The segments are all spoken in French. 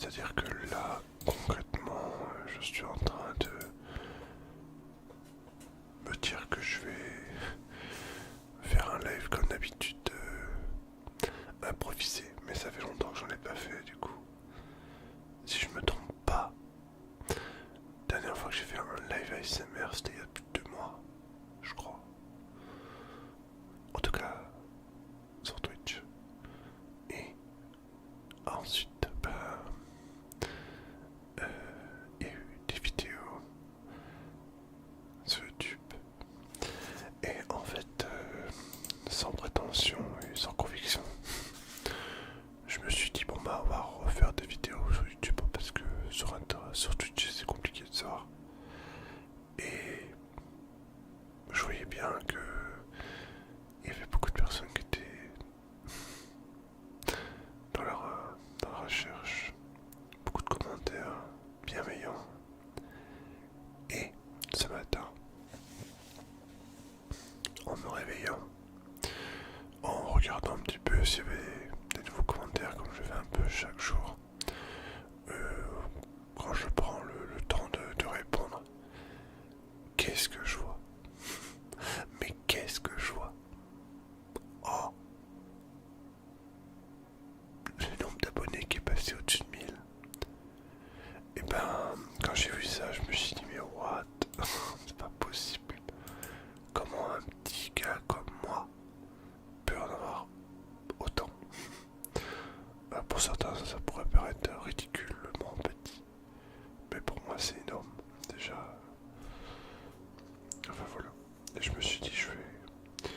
C'est-à-dire que là, concrètement, je suis en train de me dire que je vais faire un live comme d'habitude, improvisé, mais ça fait longtemps que j'en ai pas fait du coup. Si je me trompe pas, la dernière fois que j'ai fait un live ASMR c'était il y a plus de 2 mois, je crois. En tout cas, sur Twitch. Et ensuite, il y a eu des vidéos sur YouTube. Et en fait, sans prétention et sans conviction, je me suis dit bon bah on va refaire des vidéos sur YouTube parce que sur Twitch c'est compliqué de savoir. Et je voyais bien que il y avait beaucoup de personnes qui étaient dans la recherche, beaucoup de commentaires bienveillants. Et ce matin, en me réveillant, en regardant un petit peu s'il y avait des nouveaux commentaires comme je fais un peu chaque jour, quand je prends le temps de répondre, qu'est-ce que je vois? Mais qu'est-ce que je vois? Oh, le nombre d'abonnés qui est passé au-dessus de 1000. Et ben, quand j'ai vu ça, je me suis dit mais what? C'est pas possible. Comment un petit gars comme moi peut en avoir autant? Pour certains, ça pourrait paraître ridiculement petit, mais pour moi, c'est énorme. Déjà, enfin voilà. Et je me suis dit, je vais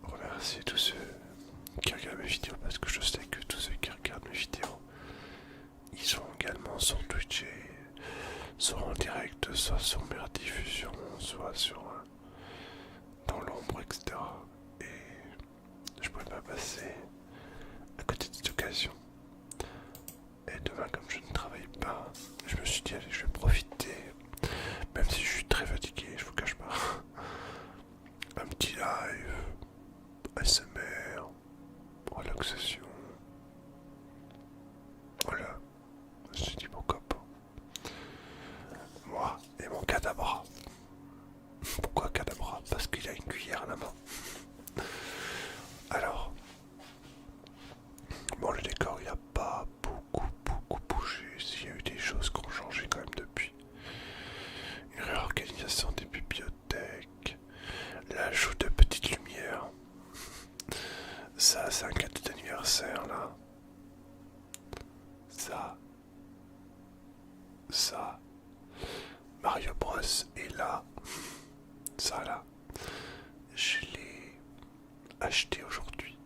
remercier tous ceux qui regardent mes vidéos parce que je sais que tous ceux qui regardent mes vidéos, ils sont également sur Twitch et soit en direct, soit sur mes rediffusions, soit sur dans l'ombre, etc. Et je pouvais pas passer à côté de cette occasion. Et demain, comme je ne travaille pas, je me suis dit allez, je vais profiter, même si je suis très fatigué, je vous cache pas. Un petit live, ASMR, relaxation. Voilà, je me suis dit pourquoi pas. Moi et mon cadabra. Pourquoi cadabra? Parce qu'il a une cuillère à la main. Alors, bon, le décor il a pas beaucoup bougé. S'il y a eu des choses qui ont changé quand même depuis. Une réorganisation des bibliothèques, l'ajout de petites lumières. Ça, c'est un cadeau d'anniversaire là. Ça. Mario Bros est là. Ça là. Je l'ai acheté aujourd'hui.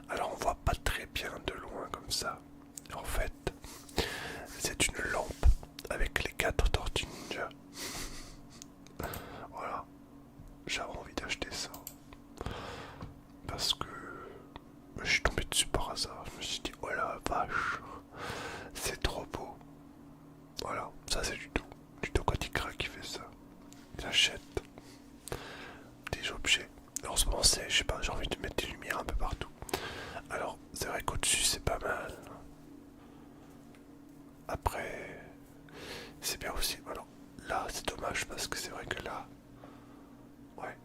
Alors on voit pas très bien de loin comme ça. En fait, c'est une lampe avec les 4 tortues ninja. Voilà, j'avais envie d'acheter ça parce que je suis tombé dessus par hasard. Je me suis dit oh la vache, c'est trop beau. Voilà, ça c'est du Tokotikra qui fait ça. Il achète des objets. En ce moment c'est, je sais pas, j'ai envie de mettre des lumières un peu partout. Alors c'est vrai qu'au-dessus c'est pas mal. Après c'est bien aussi. Alors là c'est dommage parce que c'est vrai que là, ouais,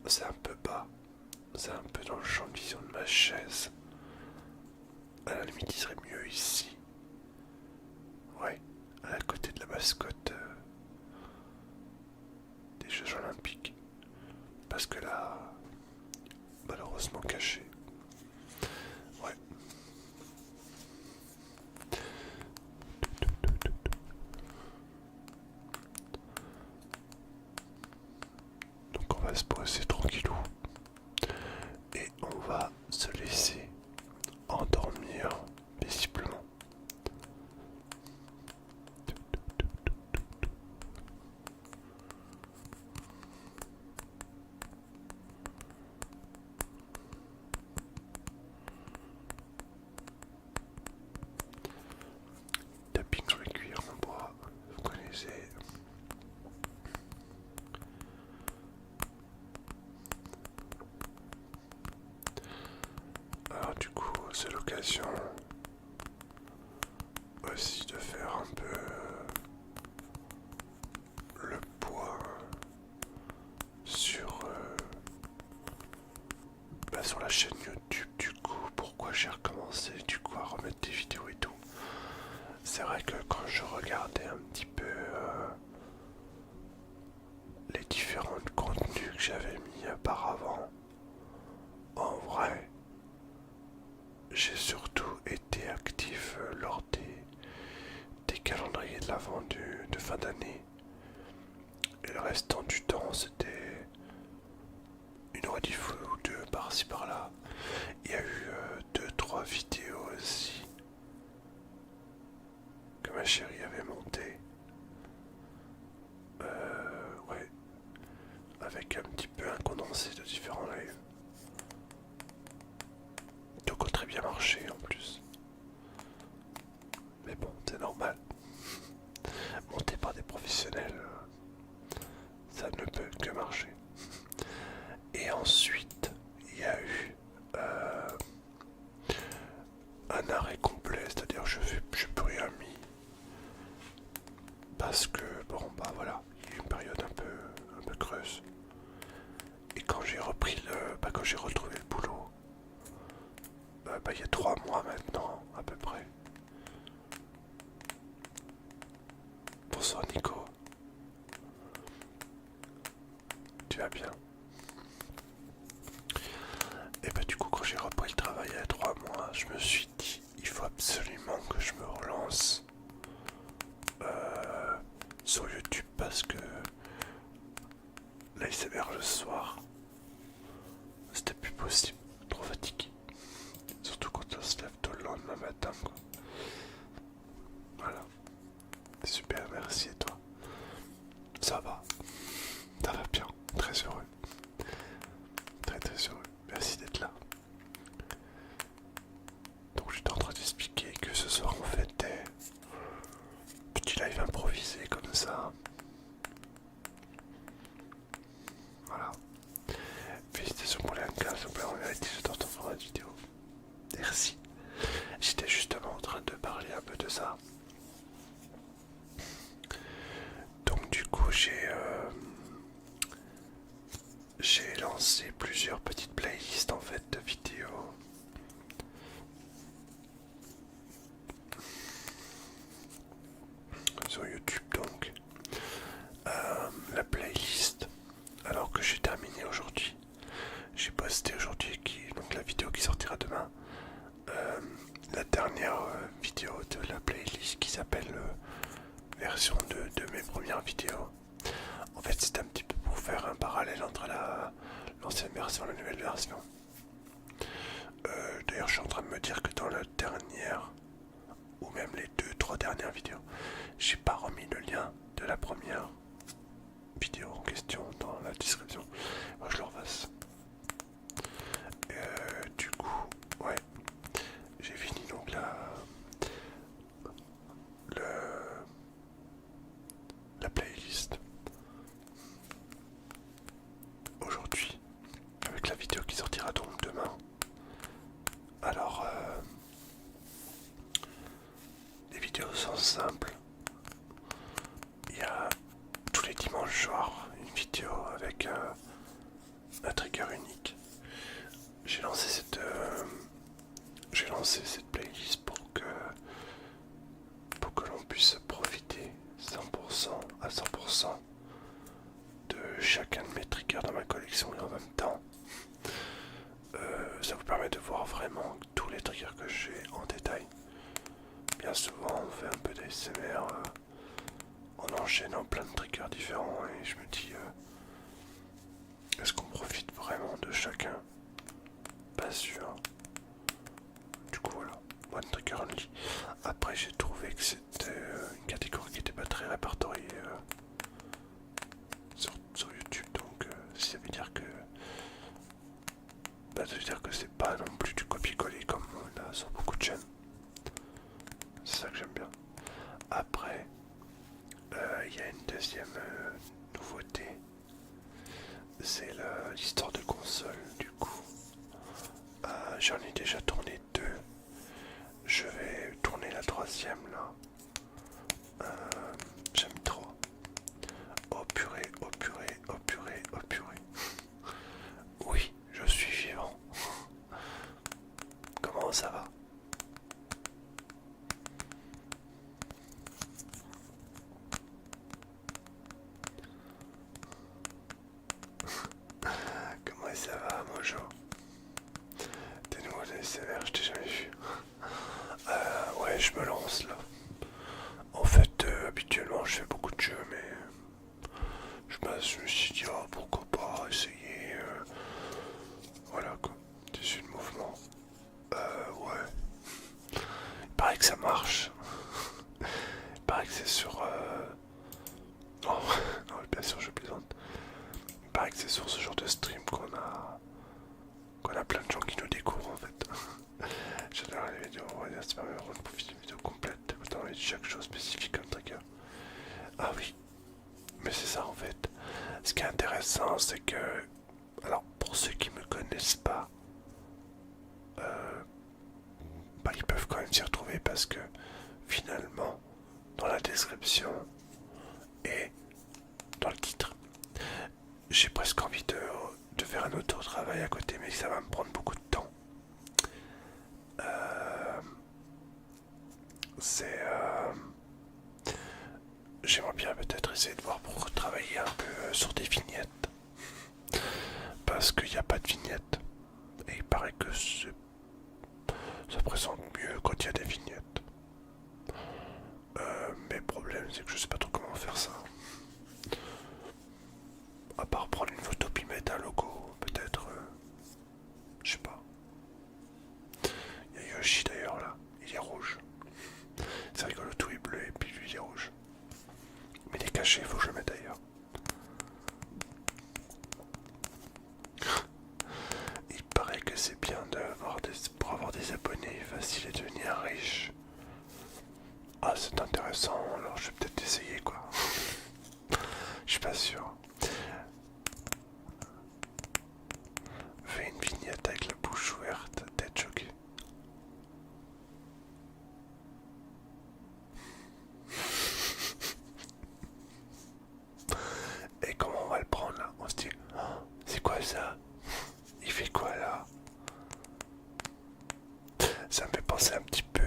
c'est un peu bas. C'est un peu dans le champ de vision de ma chaise. À la limite il serait mieux ici. Ouais, à côté de la mascotte des Jeux Olympiques. Parce que là, malheureusement caché. Ouais. Donc on va se poser tranquillou. Et on va se laisser endormir paisiblement. Tapping sur les cuirs en bois, vous connaissez. Alors du coup, c'est l'occasion aussi j'ai recommencé du coup à remettre des vidéos et tout. C'est vrai que quand je regardais un petit peu les différents contenus que j'avais mis auparavant, en vrai, j'ai surtout été actif lors des calendriers de l'avant de fin d'année. Et le restant du temps, c'était une rediff ou deux par-ci par-là. Il y a eu deux, trois vidéos aussi que ma chérie avait montées. Ouais, avec un petit peu un condensé de différents lives. Donc ont très bien marché en plus. Mais bon, c'est normal. Monté par des professionnels, ça ne peut que marcher. Et ensuite, il y a eu un arrêt complet, c'est-à-dire je plus rien mis. Parce que, bon, bah voilà, il y a eu une période un peu creuse. Et quand j'ai repris quand j'ai retrouvé le boulot, il y a 3 mois maintenant, à peu près. Bonsoir Nico. Tu vas bien? Et bah du coup quand j'ai repris le travail il y a 3 mois, je me suis dit il faut absolument que je me relance sur YouTube parce que l'ASMR le soir, c'était plus possible, trop fatigué. Surtout quand on se lève tôt le lendemain matin quoi. Voilà. Super, merci et toi? Ça va bien, très heureux. Très heureux, merci d'être là. Donc j'étais en train d'expliquer que ce soir on fêtait petit live improvisé comme ça. Voilà. Félicitations pour les 1K, s'il vous plaît, en vérité j'adore ton format de vidéo. Merci. J'étais justement en train de parler un peu de ça. Donc du coup j'ai lancé plusieurs petites playlists en fait de vidéos. Sur YouTube donc. La playlist, alors que j'ai terminé aujourd'hui. J'ai posté aujourd'hui, donc la vidéo qui sortira demain, la dernière vidéo de la playlist qui s'appelle version 2 de mes premières vidéos. En fait, c'est un petit peu pour faire un parallèle entre l'ancienne version et la nouvelle version. D'ailleurs, je suis en train de me dire que dans la dernière, ou même les 2-3 dernières vidéos, j'ai pas remis le lien de la première vidéo en question dans la description. Moi, je le refasse. Du coup, ouais, j'ai fini donc la playlist aujourd'hui avec la vidéo qui sortira donc demain. Alors, les vidéos sont simples. Il y a tous les dimanches soirs une vidéo avec un trigger unique. J'ai lancé cette playlist pour que l'on puisse profiter 100% à 100% de chacun de mes triggers dans ma collection et en même temps ça vous permet de voir vraiment tous les triggers que j'ai en détail. Bien souvent on fait un peu d'ASMR en enchaînant plein de triggers différents et je me dis est-ce qu'on profite vraiment de chacun? Pas sûr. Du coup voilà, one trigger only. Après j'ai trouvé que c'était une catégorie qui n'était pas très répertoriée sur YouTube, donc ça veut dire que c'est pas non plus du copier-coller comme on a sur beaucoup de chaînes. C'est ça que j'aime bien. Après, il y a une deuxième nouveauté, c'est l'histoire de console. Du coup, j'en ai déjà tourné 2. Je vais tourner la 3e là. J'aime trop. Oh purée, oh purée, oh purée, oh purée. Oui, je suis vivant. Comment ça va? que c'est sur... Non, non, bien sûr, je plaisante. Il paraît que c'est sur ce genre de stream qu'on a plein de gens qui nous découvrent en fait. J'adore les vidéos, on va dire, c'est pas même pour une vidéo complète. Autant avec chaque chose spécifique comme trigger. Ah oui, mais c'est ça en fait. Ce qui est intéressant, c'est que... Alors, pour ceux qui me connaissent pas, bah, ils peuvent quand même s'y retrouver parce que finalement, dans la description et dans le titre, j'ai presque envie de faire un autre travail à côté, mais ça va me prendre beaucoup de temps. C'est... J'aimerais bien peut-être essayer de voir pour travailler un peu sur des vignettes. Parce qu'il n'y a pas de vignettes. Et il paraît que ça présente mieux quand il y a des vignettes. Mais le problème, c'est que je sais pas trop comment faire ça. À part prendre une photo puis mettre un logo, peut-être. Je sais pas. Il y a Yoshi d'ailleurs là, il est rouge. C'est rigolo, tout est bleu et puis lui il est rouge. Mais il est caché, il faut que je le mette ailleurs. Il paraît que c'est bien pour avoir des abonnés, facile de devenir riche. Ah, c'est intéressant, alors je vais peut-être essayer quoi. Je suis pas sûr. Fais une vignette avec la bouche ouverte, tête choquée. Et comment on va le prendre là? On se dit, oh, c'est quoi ça? Il fait quoi là? Ça me fait penser un petit peu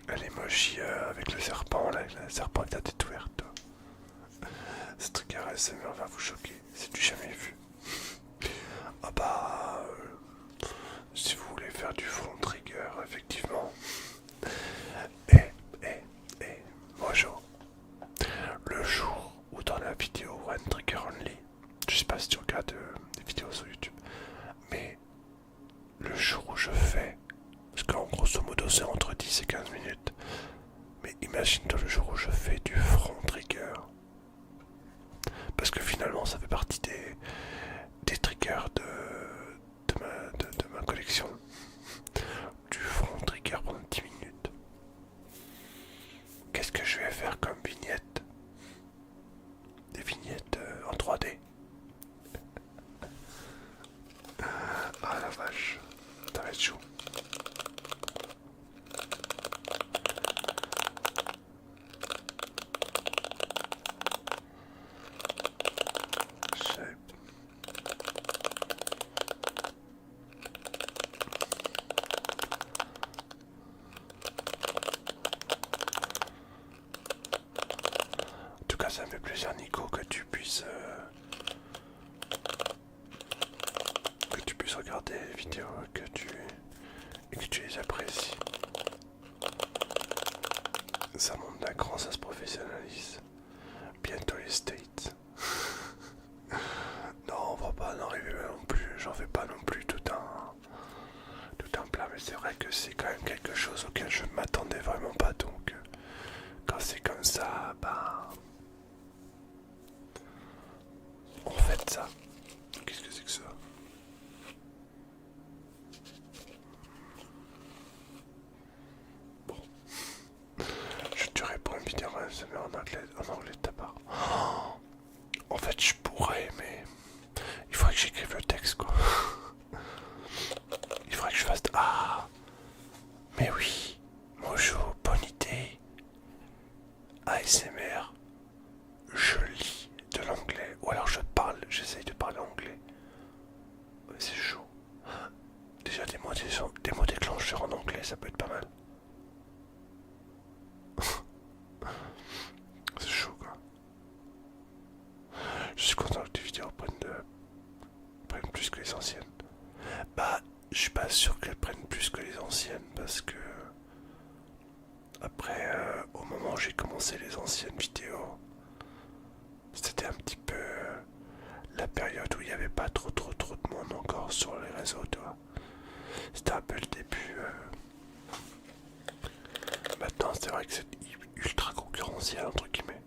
à l'emoji avec le serpent là, le serpent avec la tête ouverte. Ce truc ASMR va vous choquer, c'est du jamais vu. Ah bah, si vous voulez faire du front trigger, effectivement. Et, bonjour. Le jour où dans la vidéo One Trigger Only, je sais pas si tu regardes des vidéos sur YouTube, mais le jour où je fais, parce qu'en grosso modo c'est entre 10 et 15 minutes, mais imagine-toi le jour où je fais du front trigger, parce que finalement ça fait partie des triggers de ma collection, du front trigger pendant 10 minutes. Qu'est-ce que je vais faire comme vignette? Des vignettes en 3D. Ah la vache, ça va être chaud. En tout cas, ça me fait plaisir, Nico, que tu puisses regarder les vidéos et que tu les apprécies. Ça monte d'un cran, ça se professionnalise. Bientôt les States. Non, on va pas en arriver là non plus. J'en fais pas non plus tout un plat, mais c'est vrai que c'est quand même quelque chose auquel je m'attendais vraiment pas. Donc, quand c'est comme ça, bah, on fait ça. Qu'est-ce que c'est que ça? Bon, je te réponds une vidéo en anglais de ta part. Oh, en fait, je pourrais, mais il faudrait que j'écrive le texte, quoi. Il faudrait que je fasse... Ah, mais oui, bonjour, bonne idée. ASMR, je lis de l'anglais, ou alors j'essaye de parler anglais. C'est chaud. Déjà des mots déclencheurs en anglais, ça peut être pas mal. C'est chaud quoi. Je suis content que tes vidéos prennent plus que les anciennes. Bah, je suis pas sûr qu'elles prennent plus que les anciennes parce que après, au moment où j'ai commencé les anciennes vidéos, c'était un petit peu la période où il n'y avait pas trop de monde encore sur les réseaux, tu vois. C'était un peu le début. Maintenant, c'est vrai que c'est ultra concurrentiel entre guillemets.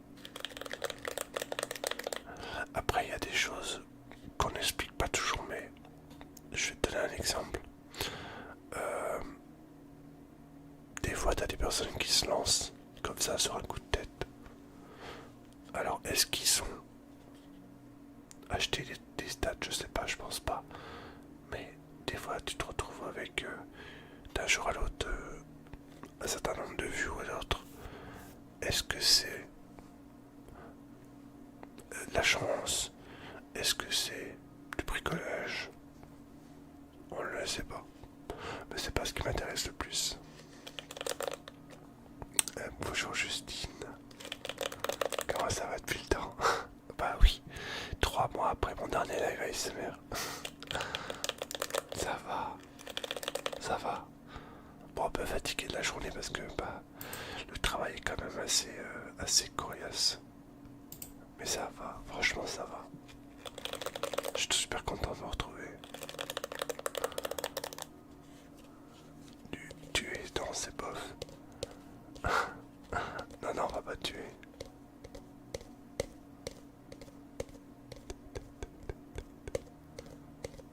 Après il y a des choses qu'on n'explique pas toujours, mais je vais te donner un exemple. Des fois t'as des personnes qui se lancent comme ça sur un coup de tête. Alors est-ce qu'ils sont achetés des stats? Je sais pas, je pense pas. Mais des fois tu te retrouves avec d'un jour à l'autre un certain nombre de vues ou d'autres. Est-ce que c'est la chance? Est-ce que c'est du bricolage? On ne le sait pas. Mais c'est pas ce qui m'intéresse le plus. Bonjour Justine. Comment ça va depuis le temps? Bah oui, 3 mois après mon dernier live ASMR. Ça va, ça va. Bon, un peu fatigué de la journée parce que bah, le travail est quand même assez coriace. Mais ça va, franchement ça va. Je suis super content de me retrouver. Tuer, non c'est bof. Non, non, on va pas tuer.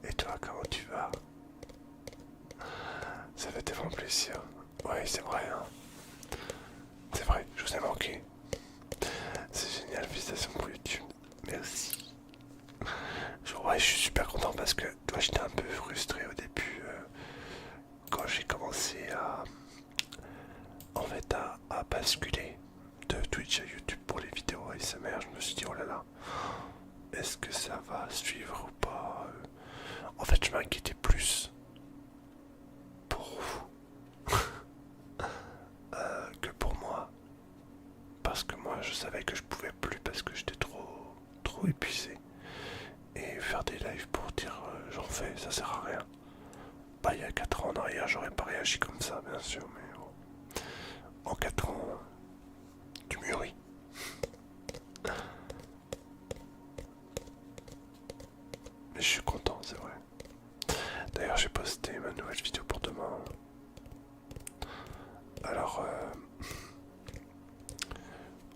Et toi, comment tu vas? Ça fait tellement plaisir. Ouais, c'est vrai, hein. C'est vrai, je vous ai manqué. C'est génial, félicitations pour YouTube. Merci. Ouais, je suis super content parce que toi, j'étais un peu frustré au début quand j'ai commencé à basculer de Twitch à YouTube pour les vidéos ASMR. Je me suis dit, oh là là, est-ce que ça va suivre ou pas? En fait, je m'inquiétais plus pour vous que pour moi. Parce que moi, je savais que je pouvais plus parce que j'étais trop épuisé. Et faire des lives pour dire j'en fais, ça sert à rien. Bah, il y a 4 ans en arrière, j'aurais pas réagi comme ça, bien sûr, mais en 4 ans, tu mûris. Mais je suis content, c'est vrai. D'ailleurs, j'ai posté ma nouvelle vidéo pour demain. Alors,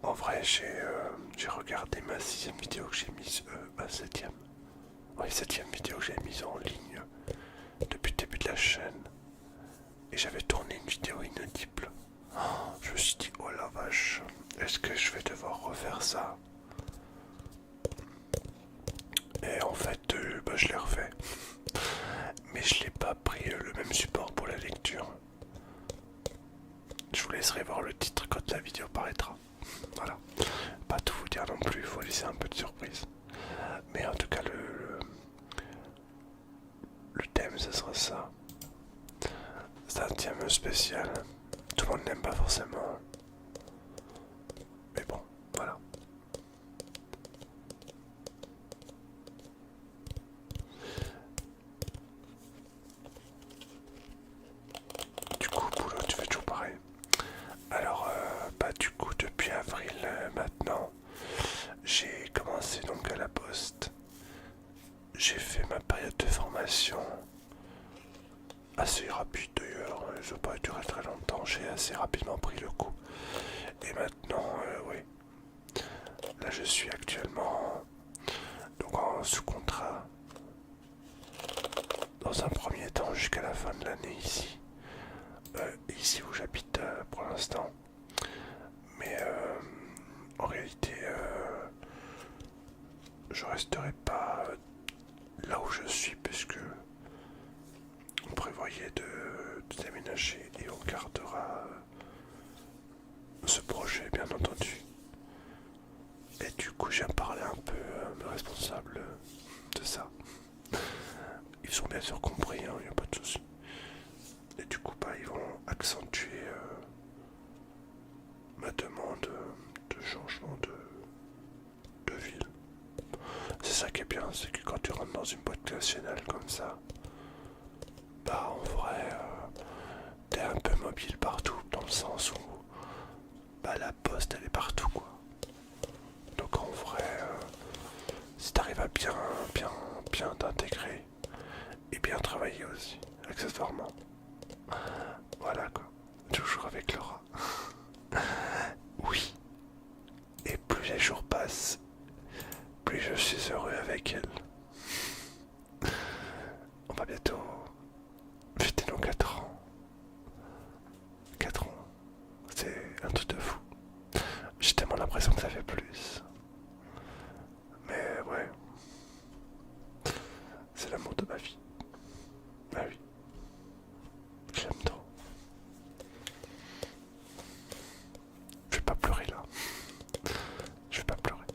en vrai, j'ai regardé ma 6ème vidéo que j'ai mise, ma 7ème. Oui, 7ème vidéo que j'ai mise en ligne depuis le début de la chaîne. Et j'avais tourné une vidéo inaudible. Je me suis dit, oh la vache, est-ce que je vais devoir refaire ça? Et en fait, bah, je l'ai refait. Mais je l'ai pas pris le même support pour la lecture. Je vous laisserai voir le titre quand la vidéo paraîtra. Voilà. Pas tout vous dire non plus, il faut laisser un peu de surprise. Mais en tout cas, le thème, ce sera ça. C'est un thème spécial. Tout le monde n'aime pas forcément. Mais bon, voilà. Du coup, boulot, tu fais toujours pareil. Alors, bah du coup, depuis avril maintenant, j'ai commencé donc à la poste. J'ai fait ma période de formation assez rapide d'ailleurs, ça n'a pas duré très longtemps, j'ai assez rapidement pris le coup. Et maintenant, oui, là je suis actuellement donc en sous-contrat dans un premier temps jusqu'à la fin de l'année ici. Ici où j'habite pour l'instant. Mais en réalité, je resterai pas là où je suis puisque on prévoyait de déménager et on gardera ce projet bien entendu. Et du coup j'ai parlé un peu à mes responsables de ça. Ils sont bien sûr compris, hein, il n'y a pas de souci. Et du coup bah, ils vont accentuer ma demande de changement de ville. C'est ça qui est bien, c'est que quand tu rentres dans une boîte nationale comme ça, bah en vrai t'es un peu mobile partout, dans le sens où bah la poste elle est partout quoi. Donc en vrai, si t'arrives à bien t'intégrer et bien travailler aussi, accessoirement, voilà quoi, toujours avec Laura. l'impression que ça fait plus. Mais ouais, c'est l'amour de ma vie. Ah oui, j'aime trop. Je vais pas pleurer là. Je vais pas pleurer.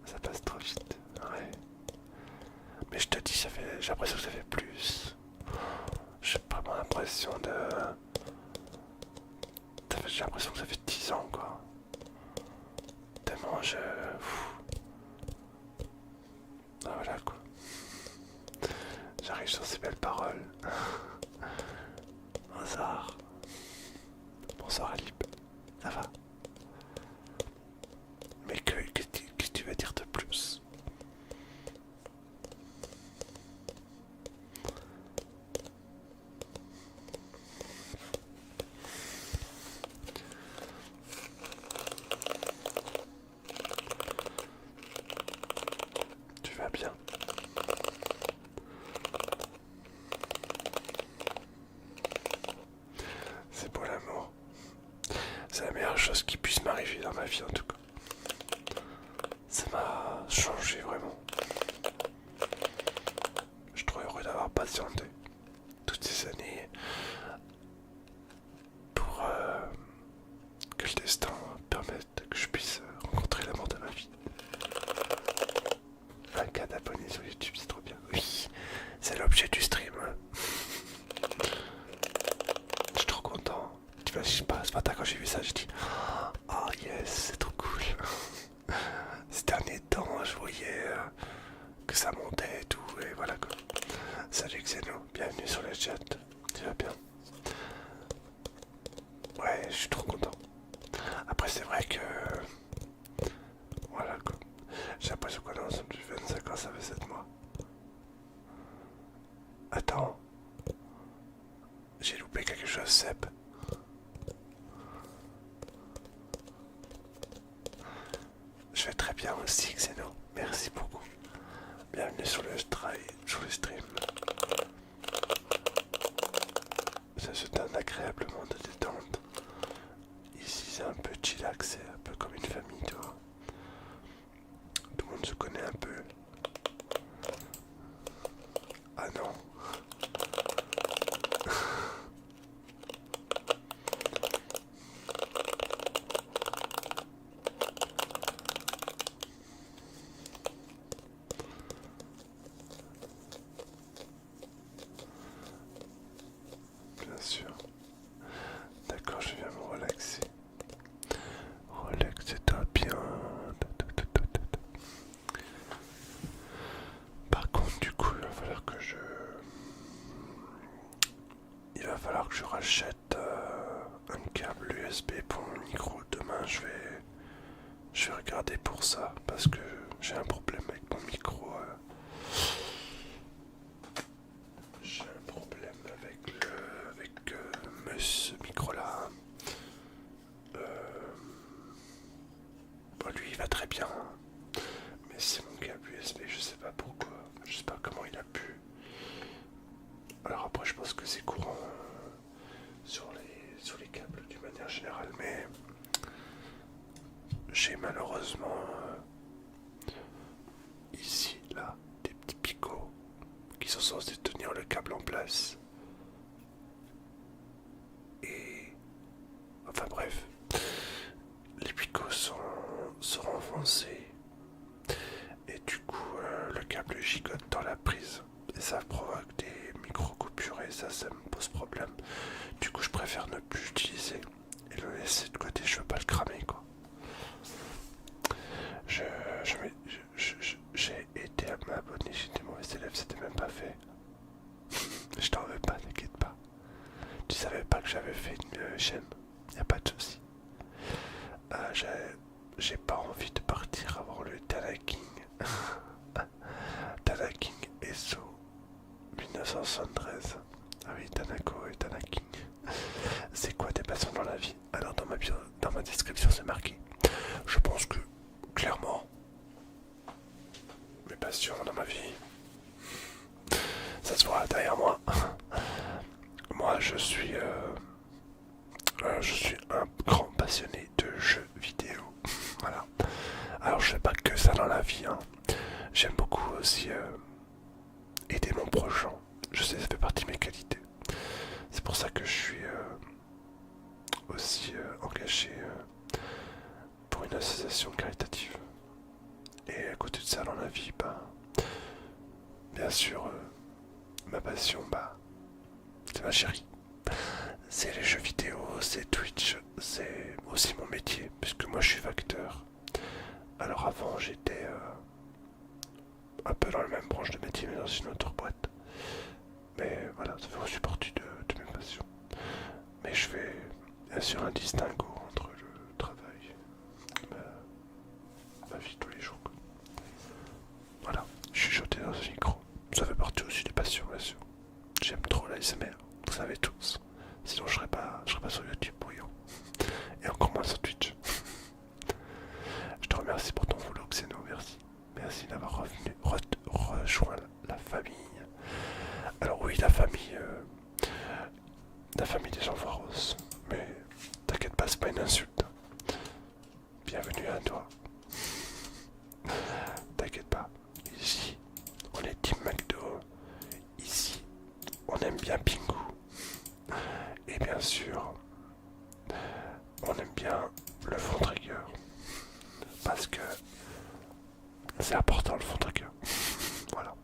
Ça passe trop vite. Ouais. Mais je te dis, j'ai l'impression que ça fait plus. J'ai vraiment l'impression de... J'ai l'impression que ça fait 10 ans quoi. Tellement je... Ah voilà quoi. J'arrive sur ces belles paroles. Bonsoir. Bonsoir Alib. Ça va? Mais qu'est-ce que tu vas dire de plus? Tu vas bien? C'est beau l'amour. C'est la meilleure chose qui puisse m'arriver dans ma vie en tout cas. Ça m'a changé vraiment. Je suis trop heureux d'avoir patienté toutes ces années pour que le destin permette que je puisse rencontrer l'amour de ma vie. Un cas d'abonnés sur YouTube, c'est trop bien. Oui, c'est l'objet du stream. Je suis trop content. Tu vois, je sais pas, ce matin quand j'ai vu ça, j'ai dit oh yes, c'est trop cool. Ces derniers temps, je voyais que ça montait et tout, et voilà quoi. Salut Xeno, bienvenue sur le chat. Tu vas bien? Ouais, je suis trop content. Après, c'est vrai que. Voilà quoi. J'ai l'impression qu'on est ensemble depuis 25 ans, ça fait 7 mois. Attends. J'ai loupé quelque chose, Seb. Je vais très bien aussi, Xeno. Merci beaucoup. Bienvenue sur le stream. Ça se donne agréablement de détente. Ici, c'est un peu chillax, c'est un peu comme une famille, tu vois. Tout le monde se connaît un peu. Ah non. Bien sûr. D'accord, je viens me relaxer. Relaxe-toi bien. Par contre, du coup, il va falloir que je rachète un câble USB pour mon micro. Demain, je vais regarder pour ça parce que j'ai un problème avec mon micro. J'ai un problème avec ce micro-là. Bon, lui, il va très bien. Mais c'est mon câble USB, je sais pas pourquoi. Je sais pas comment il a pu. Alors après, je pense que c'est courant sur les câbles d'une manière générale, mais j'ai malheureusement ici, là, des petits picots qui sont censés tenir le câble en place. Et enfin bref, les picots sont enfoncés et du coup le câble gigote dans la prise et ça provoque des micro-coupures et ça me pose problème. Du coup je préfère ne plus l'utiliser et le laisser de côté, je veux pas le cramer quoi. J'ai été à m'abonner, j'étais mauvais élève, c'était même pas fait. Je t'en veux pas, t'inquiète pas. Tu savais pas que j'avais fait une chaîne, y a pas de souci. J'ai pas envie de partir avant le Tana King. Tana King ESO 1973. Ah oui, Tanako et Tana King. C'est quoi tes passions dans la vie? Alors dans ma description c'est marqué. Je pense que clairement mes passions dans ma vie, ça se voit derrière moi. Moi je suis je suis un grand passionné de jeux vidéo. Voilà. Alors je fais pas que ça dans la vie, hein. J'aime beaucoup aussi aider mon prochain. Je sais, ça fait partie de mes qualités. C'est pour ça que je suis aussi engagé pour une association caritative. Et à côté de ça dans la vie, bah, bien sûr, ma passion, bah, c'est ma chérie. C'est les jeux vidéo, c'est Twitch, c'est aussi mon métier, puisque moi je suis facteur. Alors avant j'étais un peu dans la même branche de métier, mais dans une autre boîte. Mais voilà, ça fait aussi partie de mes passions. Mais je fais bien sûr un distinguo entre le travail et ma vie de tous les jours. Voilà, chuchoter dans un micro, ça fait partie aussi des passions, bien sûr. J'aime trop l'ASMR, vous savez tous. Sinon je serais pas sur YouTube, bouillant. Et encore moins sur Twitch. Je te remercie pour ton follow, Xeno, merci. Merci d'avoir rejoint la famille. Alors oui, la famille des Enfoiros. Mais t'inquiète pas, c'est pas une insulte. Bienvenue à toi. T'inquiète pas. Ici, on est Team McDo. Ici, on aime bien Pingu. Et bien sûr, on aime bien le fond trigger. Parce que c'est important le fond trigger. Voilà.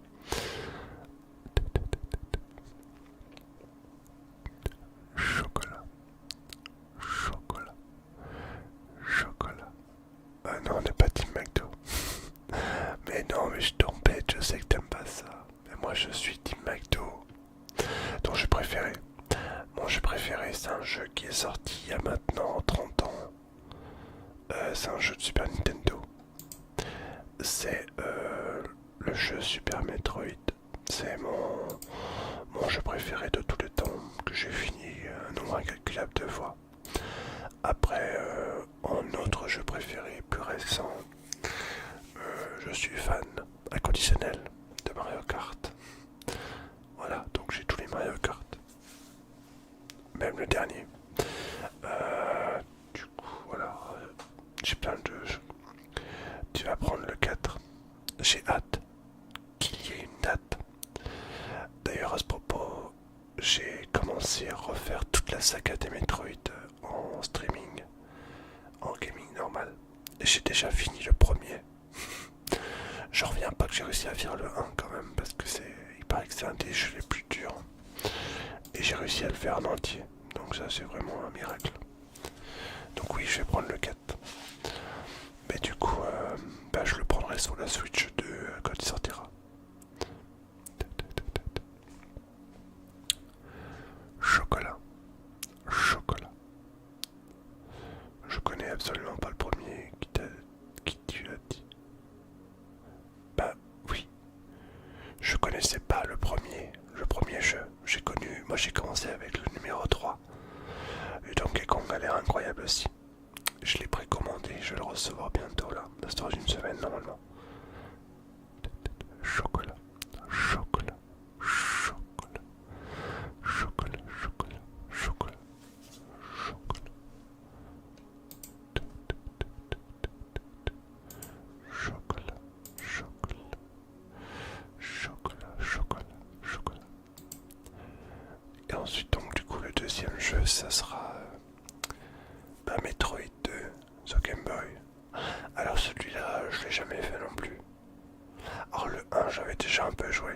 Chocolat. Chocolat. Chocolat. Non, on n'est pas Team McDo. Mais non, mais je t'embête, je sais que t'aimes pas ça. Mais moi je suis Team McDo. Ton jeu préféré. Mon jeu préféré, c'est un jeu qui est sorti il y a maintenant 30 ans. C'est un jeu de Super Nintendo. C'est le jeu Super Metroid. C'est mon jeu préféré de tous les temps, que j'ai fini un nombre incalculable de fois. Après, en autre jeu préféré plus récent, je suis fan inconditionnel de Mario Kart. Voilà, donc j'ai tous les Mario Kart. Même le dernier. Du coup, voilà, j'ai plein de jeux. Tu vas prendre le 4. J'ai hâte qu'il y ait une date. D'ailleurs, à ce propos, j'ai commencé à refaire toute la saga des Metroid en streaming, en gaming normal. Et j'ai déjà fini le premier. Je reviens pas que j'ai réussi à faire le 1 quand même, parce que il paraît que c'est un des jeux les plus durs. Et j'ai réussi à le faire en entier. Donc ça c'est vraiment un miracle. Donc oui, je vais prendre le 4. Mais du coup, bah, je le prendrai sur la Switch 2 quand il sortira. Chocolat. Chocolat. Je connais absolument pas le premier qui tu as dit. Bah oui. Je connaissais pas le premier jeu. J'ai connu, moi j'ai commencé avec le numéro 3. Et Donkey Kong a l'air incroyable aussi. Je l'ai précommandé, je vais le recevoir bientôt là, dans une semaine normalement. Chocolat, chocolat, chocolat, chocolat, chocolat, chocolat, chocolat. Chocolat, chocolat, chocolat, chocolat, chocolat. Et ensuite donc du coup le deuxième jeu ça sera Metroid 2 sur Game Boy. Alors celui-là je l'ai jamais fait non plus. Alors le 1 j'avais déjà un peu joué.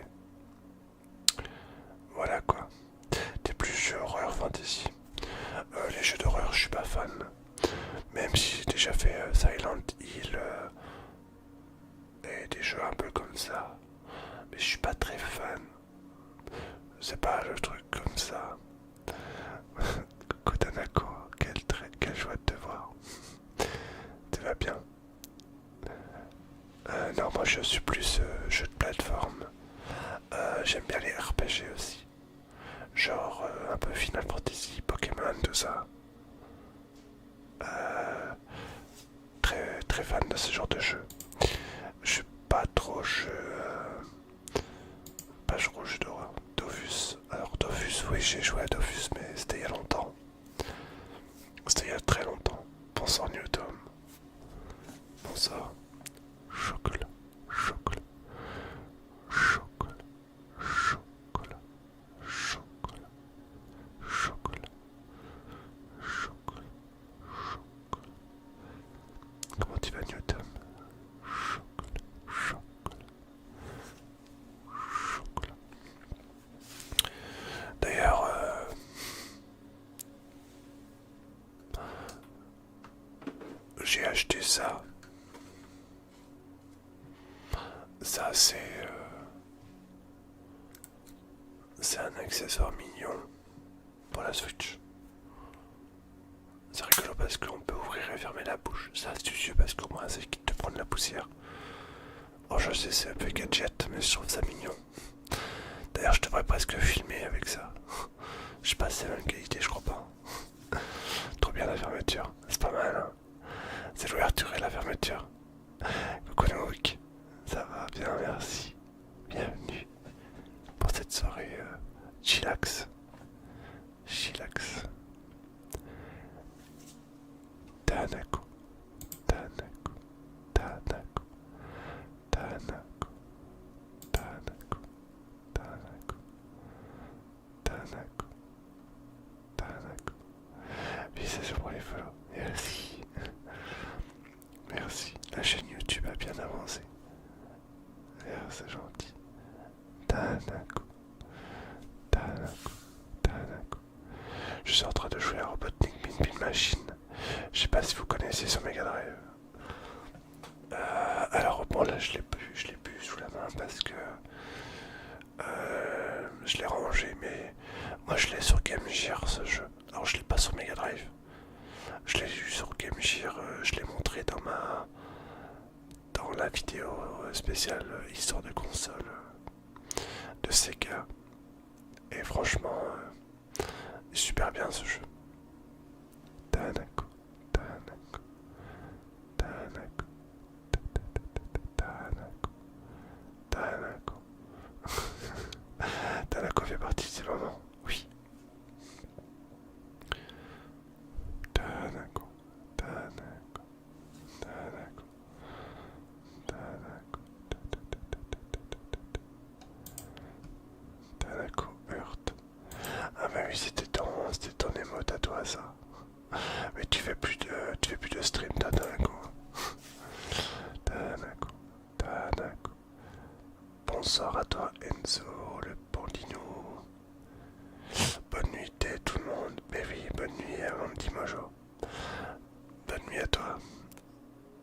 Voilà quoi. Des plus jeux horreur fantasy. Les jeux d'horreur je suis pas fan. Même si j'ai déjà fait Silent Hill et des jeux un peu comme ça. Mais je suis pas très fan. C'est pas le truc comme ça. Kotanako, quelle joie de te voir. Tu vas bien? Non, moi je suis plus jeu de plateforme. J'aime bien les RPG aussi. Genre un peu Final Fantasy, Pokémon, tout ça. Très, très fan de ce genre de jeu. Je suis pas trop jeu. Pas trop jeu d'horreur. Dofus. Alors Dofus, oui j'ai joué à Dofus mais c'était il y a longtemps. a très longtemps. Bonsoir Newton. Bonsoir. Chocolat, chocolat, chocolat, chocolat, chocolat, chocolat, chocolat, chocolat. Comment tu vas Newton? Chocolat, chocolat, chocolat. D'ailleurs, j'ai acheté ça. Ça, c'est un accessoire mignon pour la Switch. C'est rigolo parce qu'on peut ouvrir et fermer la bouche. C'est astucieux parce qu'au moins ça évite de prendre la poussière. Oh, je sais, c'est un peu gadget, mais je trouve ça mignon. D'ailleurs, je devrais presque filmer avec ça. Je sais pas si c'est la même qualité, je crois pas. Trop bien la fermeture, c'est pas mal, hein. C'est l'ouverture et la fermeture. Coucou Nook, ça va bien, merci. Bienvenue pour cette soirée chillax. Chillax. Tanako, Tanako, Tanako, Tanako, Tanako, Tanako, Tanako, Tanako. Visage pour les follow. Merci. Merci. La chaîne YouTube a bien avancé. C'est gentil. Tanako, Tanako, Tanako. Je suis en train de jouer à Robotnik Pinpin Machine. Je sais pas si vous connaissez sur Mega Drive. Alors bon là je l'ai plus sous la main parce que je l'ai rangé, mais moi je l'ai sur Game Gear ce jeu. Alors je l'ai pas sur Mega Drive. Je l'ai eu sur Game Gear, je l'ai montré dans la vidéo spéciale histoire de console de Sega. Et franchement, super bien ce jeu. Tanako, Tanako, Tanako, Tanako, Tanako. Tanako fait partie de ces moments, oui. Tanako, Tanako, Tanako, Tanako, Tanako, Earth. Ah bah oui, c'était ton émote à toi ça. Mais tu fais plus de stream, Tanako. Tanako, Tanako. Bonsoir à toi Enzo, le bandino. Bonne nuit tout le monde. Mais oui, bonne nuit à mon petit Mojo. Bonne nuit à toi.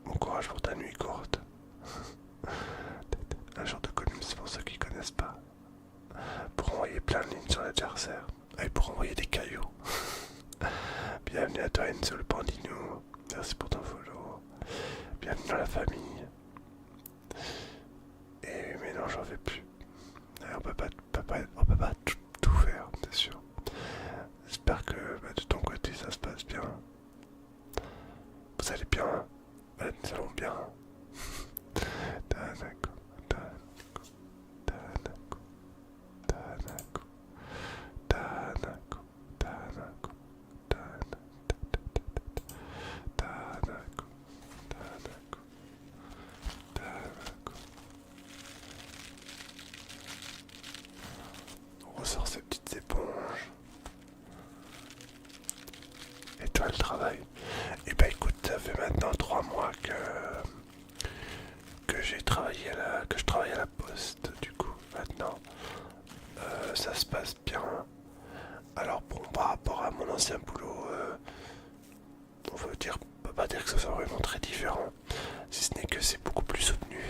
Bon courage pour ta nuit courte. Un genre de column, c'est pour ceux qui connaissent pas. Pour envoyer plein de lignes sur l'adversaire. Et pour envoyer des cailloux. Bienvenue à toi Enzo le bandino. Merci pour ton follow. Bienvenue dans la famille. Et mais non, j'en fais plus. On peut pas tout faire, bien sûr. J'espère que de ton côté ça se passe bien. Vous allez bien. Nous allons bien. Tanako, Tanako, Tanako, Tanako, Tanako, Tanako, Tanako, Tanako, Tanako. On ressort ces petites éponges. Et toi le travail? Et bah écoute, ça fait maintenant 3 mois que je travaille à la poste. Du coup maintenant ça se passe bien. Alors bon, par rapport à mon ancien boulot, on peut pas dire que ça soit vraiment très différent, si ce n'est que c'est beaucoup plus soutenu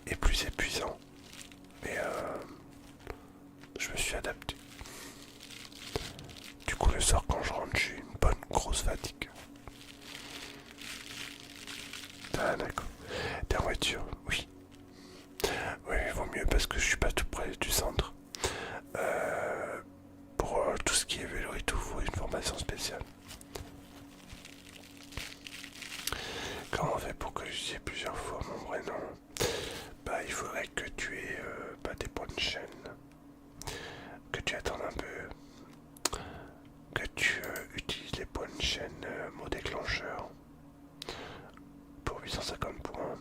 et plus épuisant. Mais je me suis adapté. Du coup le soir quand je rentre, j'ai une bonne grosse fatigue. Ah d'accord. T'es en voiture? Oui. Oui, il vaut mieux parce que je suis pas tout près du centre. Pour tout ce qui est vélo et tout, il faut une formation spéciale. Comment on fait pour que je dise plusieurs fois mon vrai nom? Bah il faudrait que tu aies des bonnes chaînes. Que tu attendes un peu. Que tu utilises les bonnes chaîne mot déclencheur pour 850 points.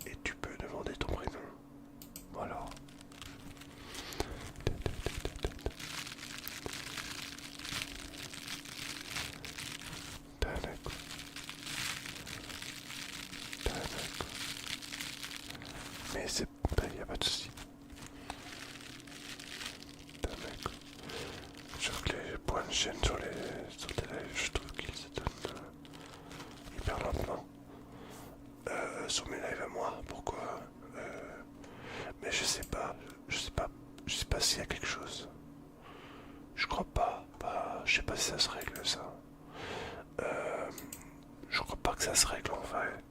Et tu peux demander ton prénom. Voilà. Mais c'est pas, y a pas de souci. Je trouve que les points de chaîne sur les lives, je trouve qu'ils se donnent hyper lentement. Sur mes lives à moi, pourquoi mais je sais pas, je sais pas s'il y a quelque chose. Je crois pas, je sais pas si ça se règle ça. Je crois pas que ça se règle en vrai.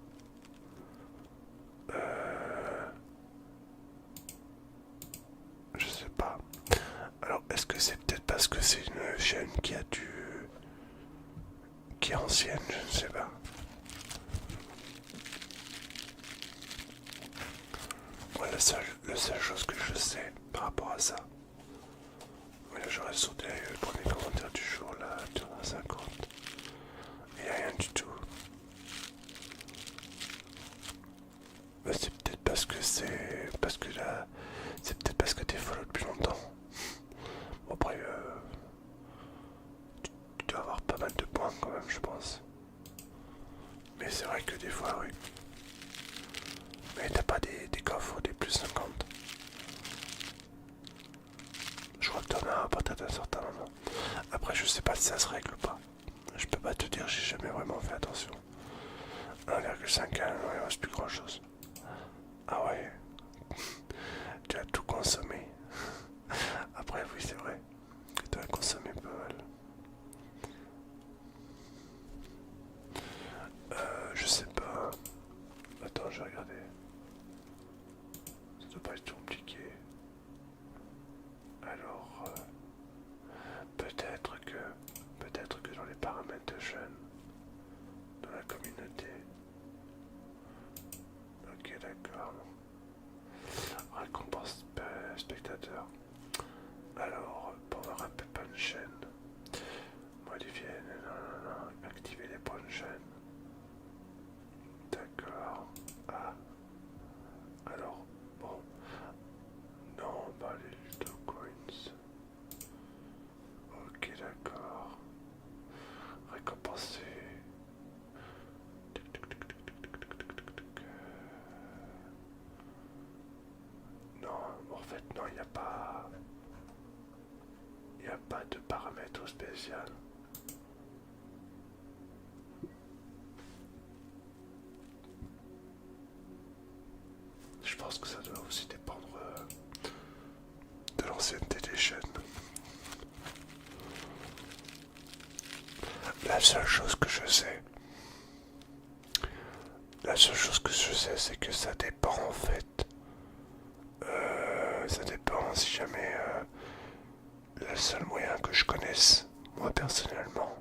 Je sais pas. Alors, est-ce que c'est peut-être parce que c'est une chaîne qui est ancienne, je ne sais pas. Ouais, la seule chose que je sais par rapport à ça. Ouais, là, j'aurais sauté le premier commentaire du jour, là, 50. Il n'y a rien du tout. Bah, c'est peut-être parce que c'est peut-être parce que t'es follow depuis longtemps. Bon, après, tu dois avoir pas mal de points quand même, je pense. Mais c'est vrai que des fois, oui. Mais t'as pas des coffres des plus 50. Je crois que t'en as à partir d'un certain moment. Après, je sais pas si ça se règle ou pas. Je peux pas te dire, j'ai jamais vraiment fait attention. 1,5, il reste plus grand chose. Ah ouais. Tu as tout consommé. Après, oui, c'est vrai que tu as consommé pas mal. Je sais pas. Attends, je vais regarder. Ça doit pas être compliqué. Alors, peut-être que dans les paramètres de jeunes, dans la communauté. Ok, d'accord. Récompense spectateur. Alors, power up punch chaîne. Modifier, non, activer les points de chaîne. D'accord. Ah. Alors, bon. Non, bah les Ludo Coins. Ok, d'accord. Récompenser. Non, en fait, non, il n'y a pas. Il n'y a pas de paramètres spécial. Je pense que ça doit aussi dépendre de l'ancienneté des chaînes. La seule chose que je sais, c'est que ça dépend en fait. Ça dépend si jamais le seul moyen que je connaisse, moi personnellement,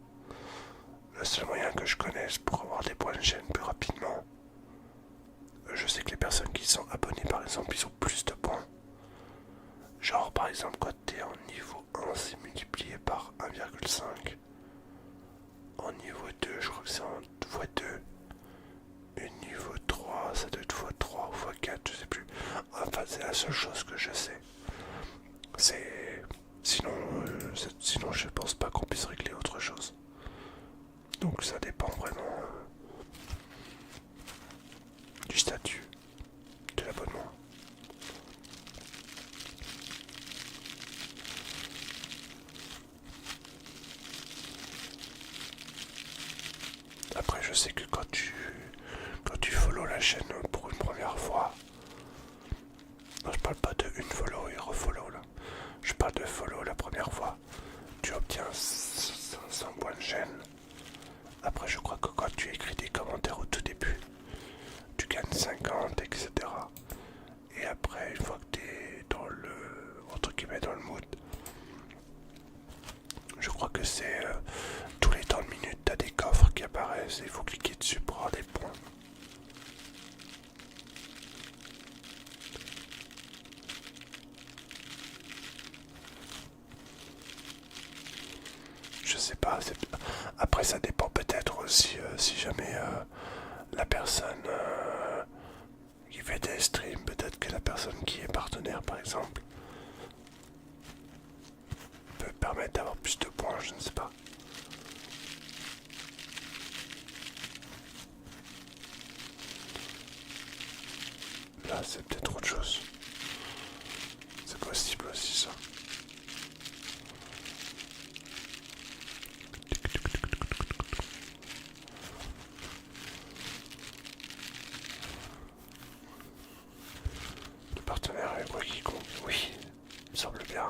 le seul moyen que je connaisse pour avoir des points de chaîne plus rapidement, je sais que les personnes qui sont abonnées par exemple, ils ont plus de points. Genre par exemple quand t'es en niveau 1, c'est multiplié par 1,5. En niveau 2, je crois que c'est en x2. Et niveau 3, ça doit être x3 ou x4, je sais plus. Enfin, c'est la seule chose que je sais. C'est... Sinon, je pense pas qu'on puisse régler autre chose. Donc ça dépend vraiment du statut de l'abonnement. Après, je sais que quand tu follow la chaîne pour une première fois, non, je parle pas de une follow et refollow là. Je parle de follow la première fois. Tu obtiens 500 points de chaîne. Après, je crois que quand tu écris des commentaires au tout début, tu gagnes 50, etc. Et après, une fois que tu es dans entre guillemets, dans le mood, je crois que c'est tous les temps de minutes, tu as des coffres qui apparaissent et il faut cliquer dessus pour avoir des points. Je sais pas, après Après ça dépend peut-être aussi si jamais la personne qui fait des streams, peut-être que la personne qui est partenaire par exemple peut permettre d'avoir plus de points, je ne sais pas. Là c'est peut-être autre chose. C'est possible aussi ça. Le partenaire avec quoi qui compte? Oui, il me semble bien.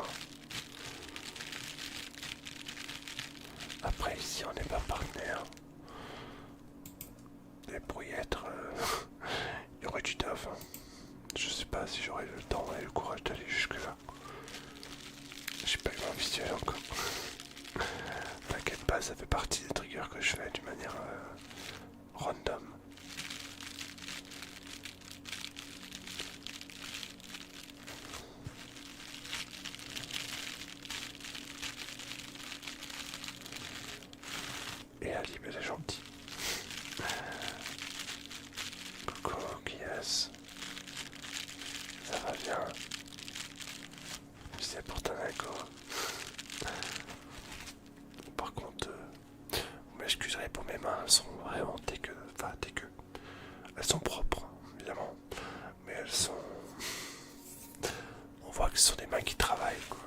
Après ici on n'est pas partenaire. Mais pour y être, il y aurait du taf. Hein. Je sais pas si j'aurai le temps et le courage d'aller jusque là. J'ai pas eu mon visuel encore. T'inquiète pas, ça fait partie des triggers que je fais d'une manière random. Et Ali, elle est gentille. Coucou, Kias. Ça va bien? C'est pour Tanako. Par contre, vous m'excuserez pour mes mains, elles sont vraiment dégueu. Enfin, dégueu. Elles sont propres, évidemment. Mais elles sont... On voit que ce sont des mains qui travaillent, quoi.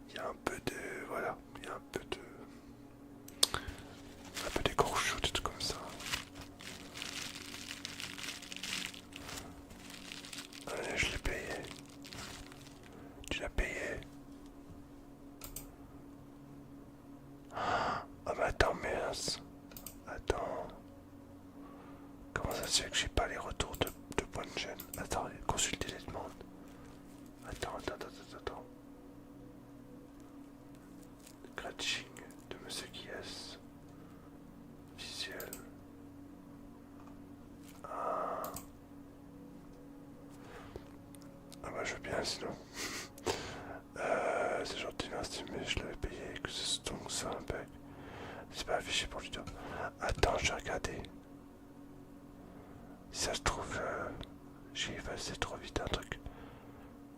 Il y a un peu de... Voilà. Il y a un peu de... Un peu d'écorchure, des trucs comme ça. Allez, je l'ai payé. Tu l'as payé? Ah mais attends, mince. Attends. Comment ça se fait que j'ai pas les retours de points de chaîne? Attends, consulter les demandes. Attends. Scratching de Monsieur Kies. Visuel. Ah bah je veux bien sinon. C'est gentil, merci, mais je l'avais payé, que c'est donc ça un bug. C'est pas affiché pour l'audio. Attends, je vais regarder. Si ça se trouve, j'ai effacé trop vite un truc.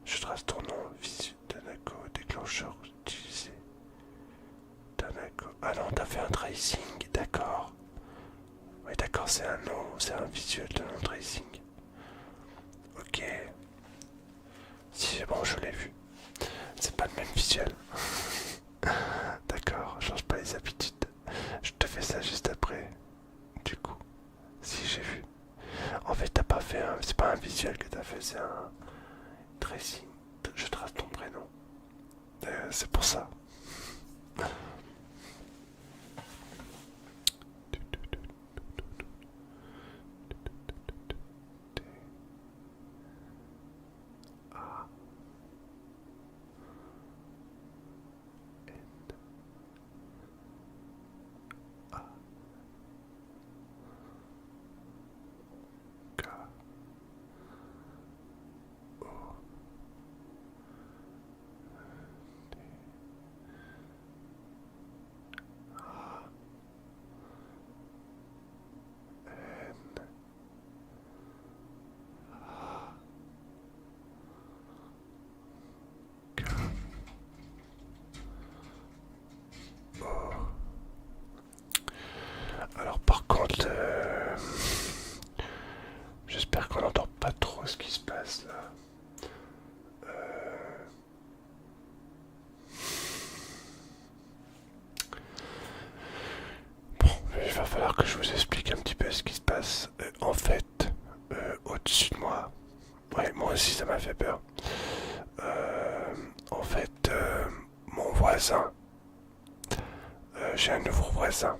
Je trace ton nom, visu, Tanako, déclencheur utilisé. Tanako. Ah non, t'as fait un tracing, d'accord. Oui, d'accord, c'est un nom, c'est un visuel de nom tracing. Ok. Si c'est bon, je l'ai vu. C'est pas le même visuel. D'accord, change pas les habitudes. Je te fais ça juste après. Du coup, si j'ai vu. En fait, t'as pas fait un... C'est pas un visuel que t'as fait, c'est un tracing. Je trace ton prénom. C'est pour ça. Alors par contre, j'espère qu'on n'entend pas trop ce qui se passe là. Bon, il va falloir que je vous explique un petit peu ce qui se passe. En fait, au-dessus de moi, ouais, moi aussi ça m'a fait peur. En fait, mon voisin, j'ai un nouveau voisin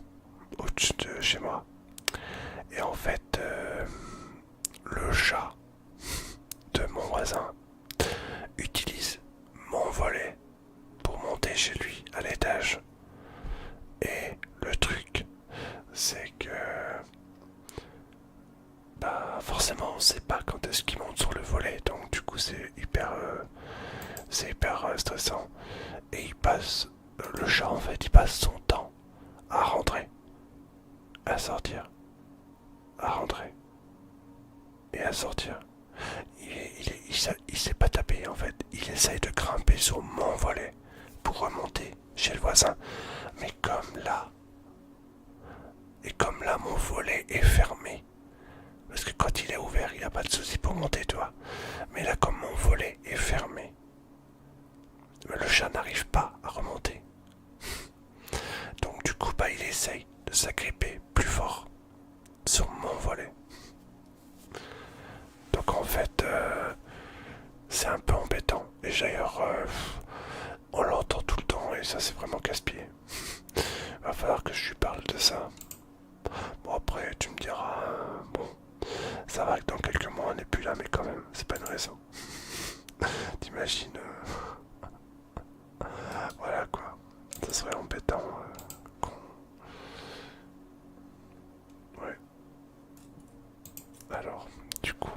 au-dessus de chez moi. Et en fait, le chat de mon voisin utilise mon volet pour monter chez lui à l'étage. Et le truc, c'est que bah forcément on sait pas quand est-ce qu'il monte sur le volet, donc du coup c'est hyper stressant. Et il passe, le chat en fait, il passe son temps à sortir, à rentrer et à sortir. Il s'est pas tapé en fait. Il essaye de grimper sur mon volet pour remonter chez le voisin. Mais comme là mon volet est fermé, parce que quand il est ouvert, il n'y a pas de souci pour monter, toi. Mais là, comme mon volet est fermé, le chat n'arrive pas à remonter. Donc du coup, il essaye de s'agripper plus fort sur mon volet. Donc en fait, c'est un peu embêtant. Et d'ailleurs, on l'entend tout le temps et ça c'est vraiment casse-pied. Va falloir que je lui parle de ça. Bon après, tu me diras, bon, ça va que dans quelques mois on n'est plus là, mais quand même, c'est pas une raison. T'imagines, voilà quoi. Ça serait embêtant qu'on... Ouais. Alors, du coup,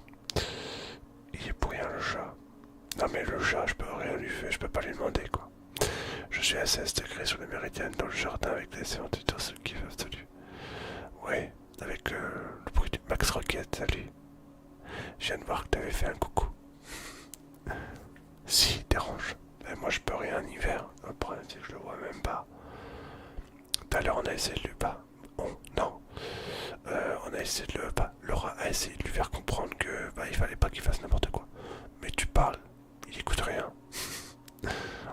il est pour rien le chat. Non mais le chat, je peux rien lui faire, je peux pas lui demander quoi. Je suis à 16 degrés sur le méridien dans le jardin avec des séances de ce qui fait absolu. Ouais, avec le bruit du Max Rocket, salut. Je viens de voir que t'avais fait un coucou. Si, dérange. Mais moi je peux rien en hiver. Le problème c'est que je le vois même pas. Tout à l'heure on a essayé de lui pas. Non. On a essayé de le pas. Laura a essayé de lui faire comprendre que il fallait pas qu'il fasse n'importe quoi. Mais tu parles, il écoute rien.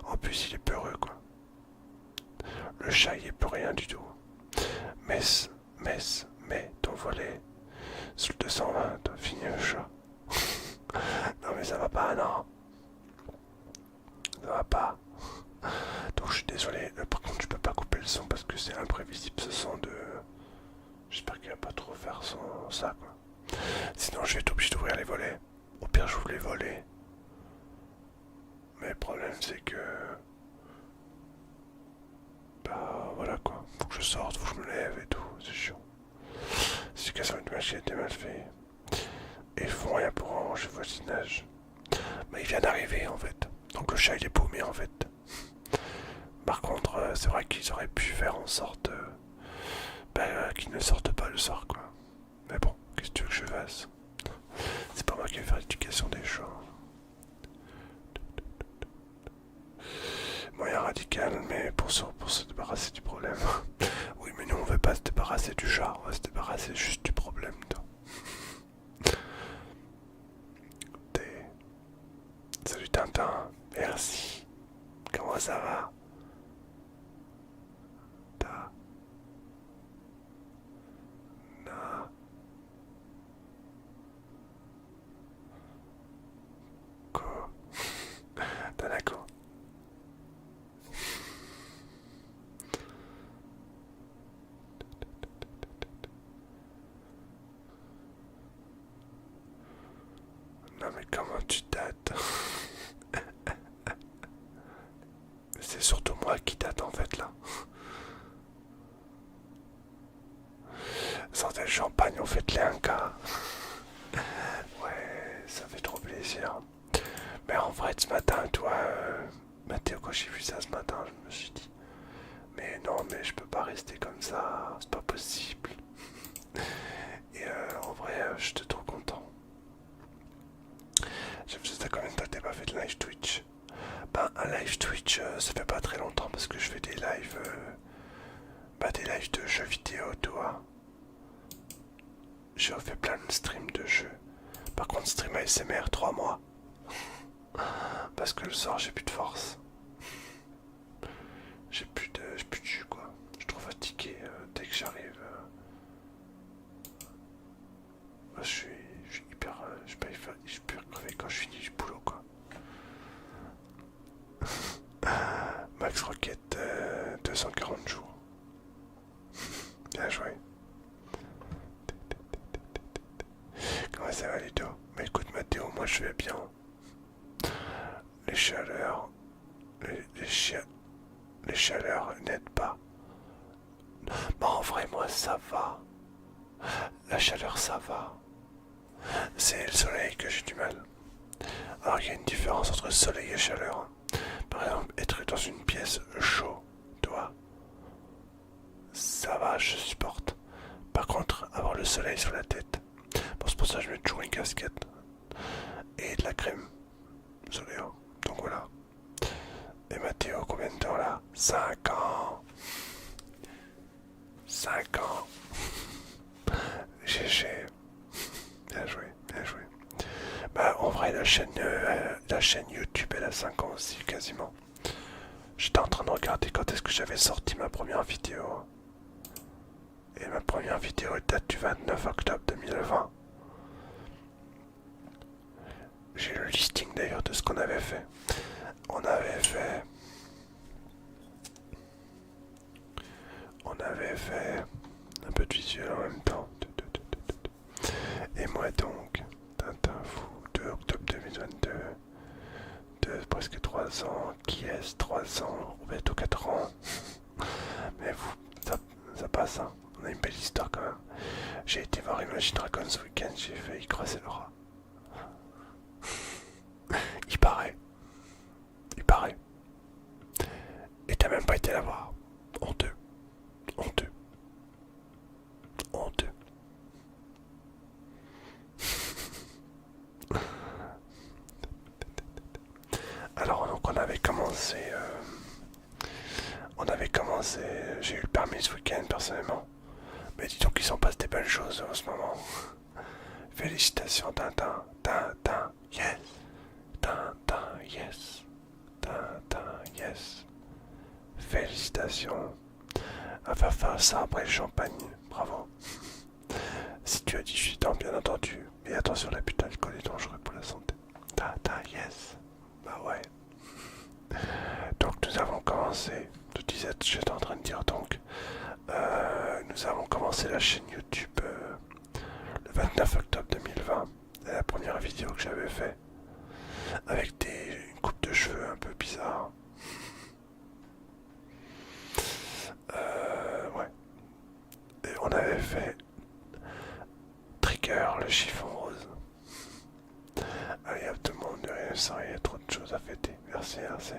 En plus il est peureux quoi. Le chat il est plus rien du tout. Mais ton volet sur le 220, t'as fini le chat. Non mais ça va pas, non. Ça va pas. Donc je suis désolé, par contre je peux pas couper le son parce que c'est imprévisible ce son de... J'espère qu'il va pas trop faire ça quoi. Sinon je vais être obligé d'ouvrir les volets. Au pire j'ouvre les volets. Mais le problème c'est que... voilà quoi. Faut que je sorte, faut que je me lève et tout, c'est chiant. C'est que ça va être machine était mal fait. Et ils font rien pour ranger le voisinage. Mais il vient d'arriver en fait. Donc le chat il est paumé en fait. Par contre, c'est vrai qu'ils auraient pu faire en sorte qu'ils ne sortent pas le soir quoi. Mais bon, qu'est-ce que tu veux que je fasse? C'est pas moi qui vais faire l'éducation des chats. Moyen radical, mais pour se débarrasser du problème. Oui, mais nous on veut pas se débarrasser du chat, on va se débarrasser juste du problème. Salut Tintin, merci. Comment ça va? Ta. Na. Ko. Tanako. Non mais comment tu dates? C'est surtout moi qui date en fait là. Sortez le champagne, on fait les un cas. Ouais, ça fait trop plaisir. Mais en vrai, ce matin, toi, Mathéo, quand j'ai vu ça ce matin, je me suis dit, mais non, mais je peux pas rester comme ça, c'est pas possible. Et en vrai, j'étais trop content. Je me suis dit, combien de temps t'as pas fait de live Twitch? Un live Twitch, ça fait pas très longtemps parce que je fais des lives, des lives de jeux vidéo, toi. J'ai fait plein de streams de jeux. Par contre, stream ASMR 3 mois. Parce que le soir, j'ai plus de force. J'ai plus de jus, quoi. Je suis trop fatigué dès que j'arrive. Je suis hyper... je suis hyper crevé quand je finis du boulot, quoi. Max Rocket, 240 jours. Bien joué. Comment ça va les deux? Mais écoute Mathéo, moi je vais bien. Les chaleurs, les chaleurs n'aident pas. Bon en vrai moi ça va. La chaleur ça va. C'est le soleil que j'ai du mal. Alors il y a une différence entre soleil et chaleur. Par exemple, être dans une pièce chaud, toi, ça va, je supporte. Par le soleil sur la tête. Bon, c'est pour ça que je mets toujours une casquette. Et de la crème solaire. Donc voilà. Et Mathéo, combien de temps là? 5 ans. 5 ans. GG. Bien joué, bien joué. Bah en vrai la chaîne YouTube elle a 5 ans aussi quasiment. J'étais en train de regarder quand est-ce que j'avais sorti ma première vidéo. Et ma première vidéo date du 29 octobre 2020. J'ai le listing d'ailleurs de ce qu'on avait fait. On avait fait un peu de visuel en même temps. Et moi donc, Tintin Fou, 2 octobre 2022, de presque 3 ans, qui est 3 ans, bientôt 4 ans. Mais vous, ça passe, hein. On a une belle histoire quand même. J'ai été voir Imagine Dragons ce week-end, j'ai failli creuser le rat. Il paraît. Il paraît. Et t'as même pas été la voir. Honteux. Honteux. Honteux. Alors donc on avait commencé... j'ai eu le permis ce week-end personnellement. Mais dis donc qu'il s'en passe des belles choses en ce moment. Félicitations Tintin. Tintin, yes. Tintin, yes. Tintin, yes. Félicitations. À faire ça après le champagne. Bravo. Si tu as 18 ans, bien entendu. Mais attention, l'abus d'alcool est dangereux pour la santé. Tintin, yes. Bah ouais. Donc nous avons commencé. Je disais, j'étais en train de dire donc. Nous avons commencé la chaîne YouTube le 29 octobre 2020. C'est la première vidéo que j'avais fait. Avec une coupe de cheveux un peu bizarre. Ouais. Et on avait fait Trigger, le chiffon rose. Allez hop tout le monde, de rien sans, il y a trop de choses à fêter. Merci, merci.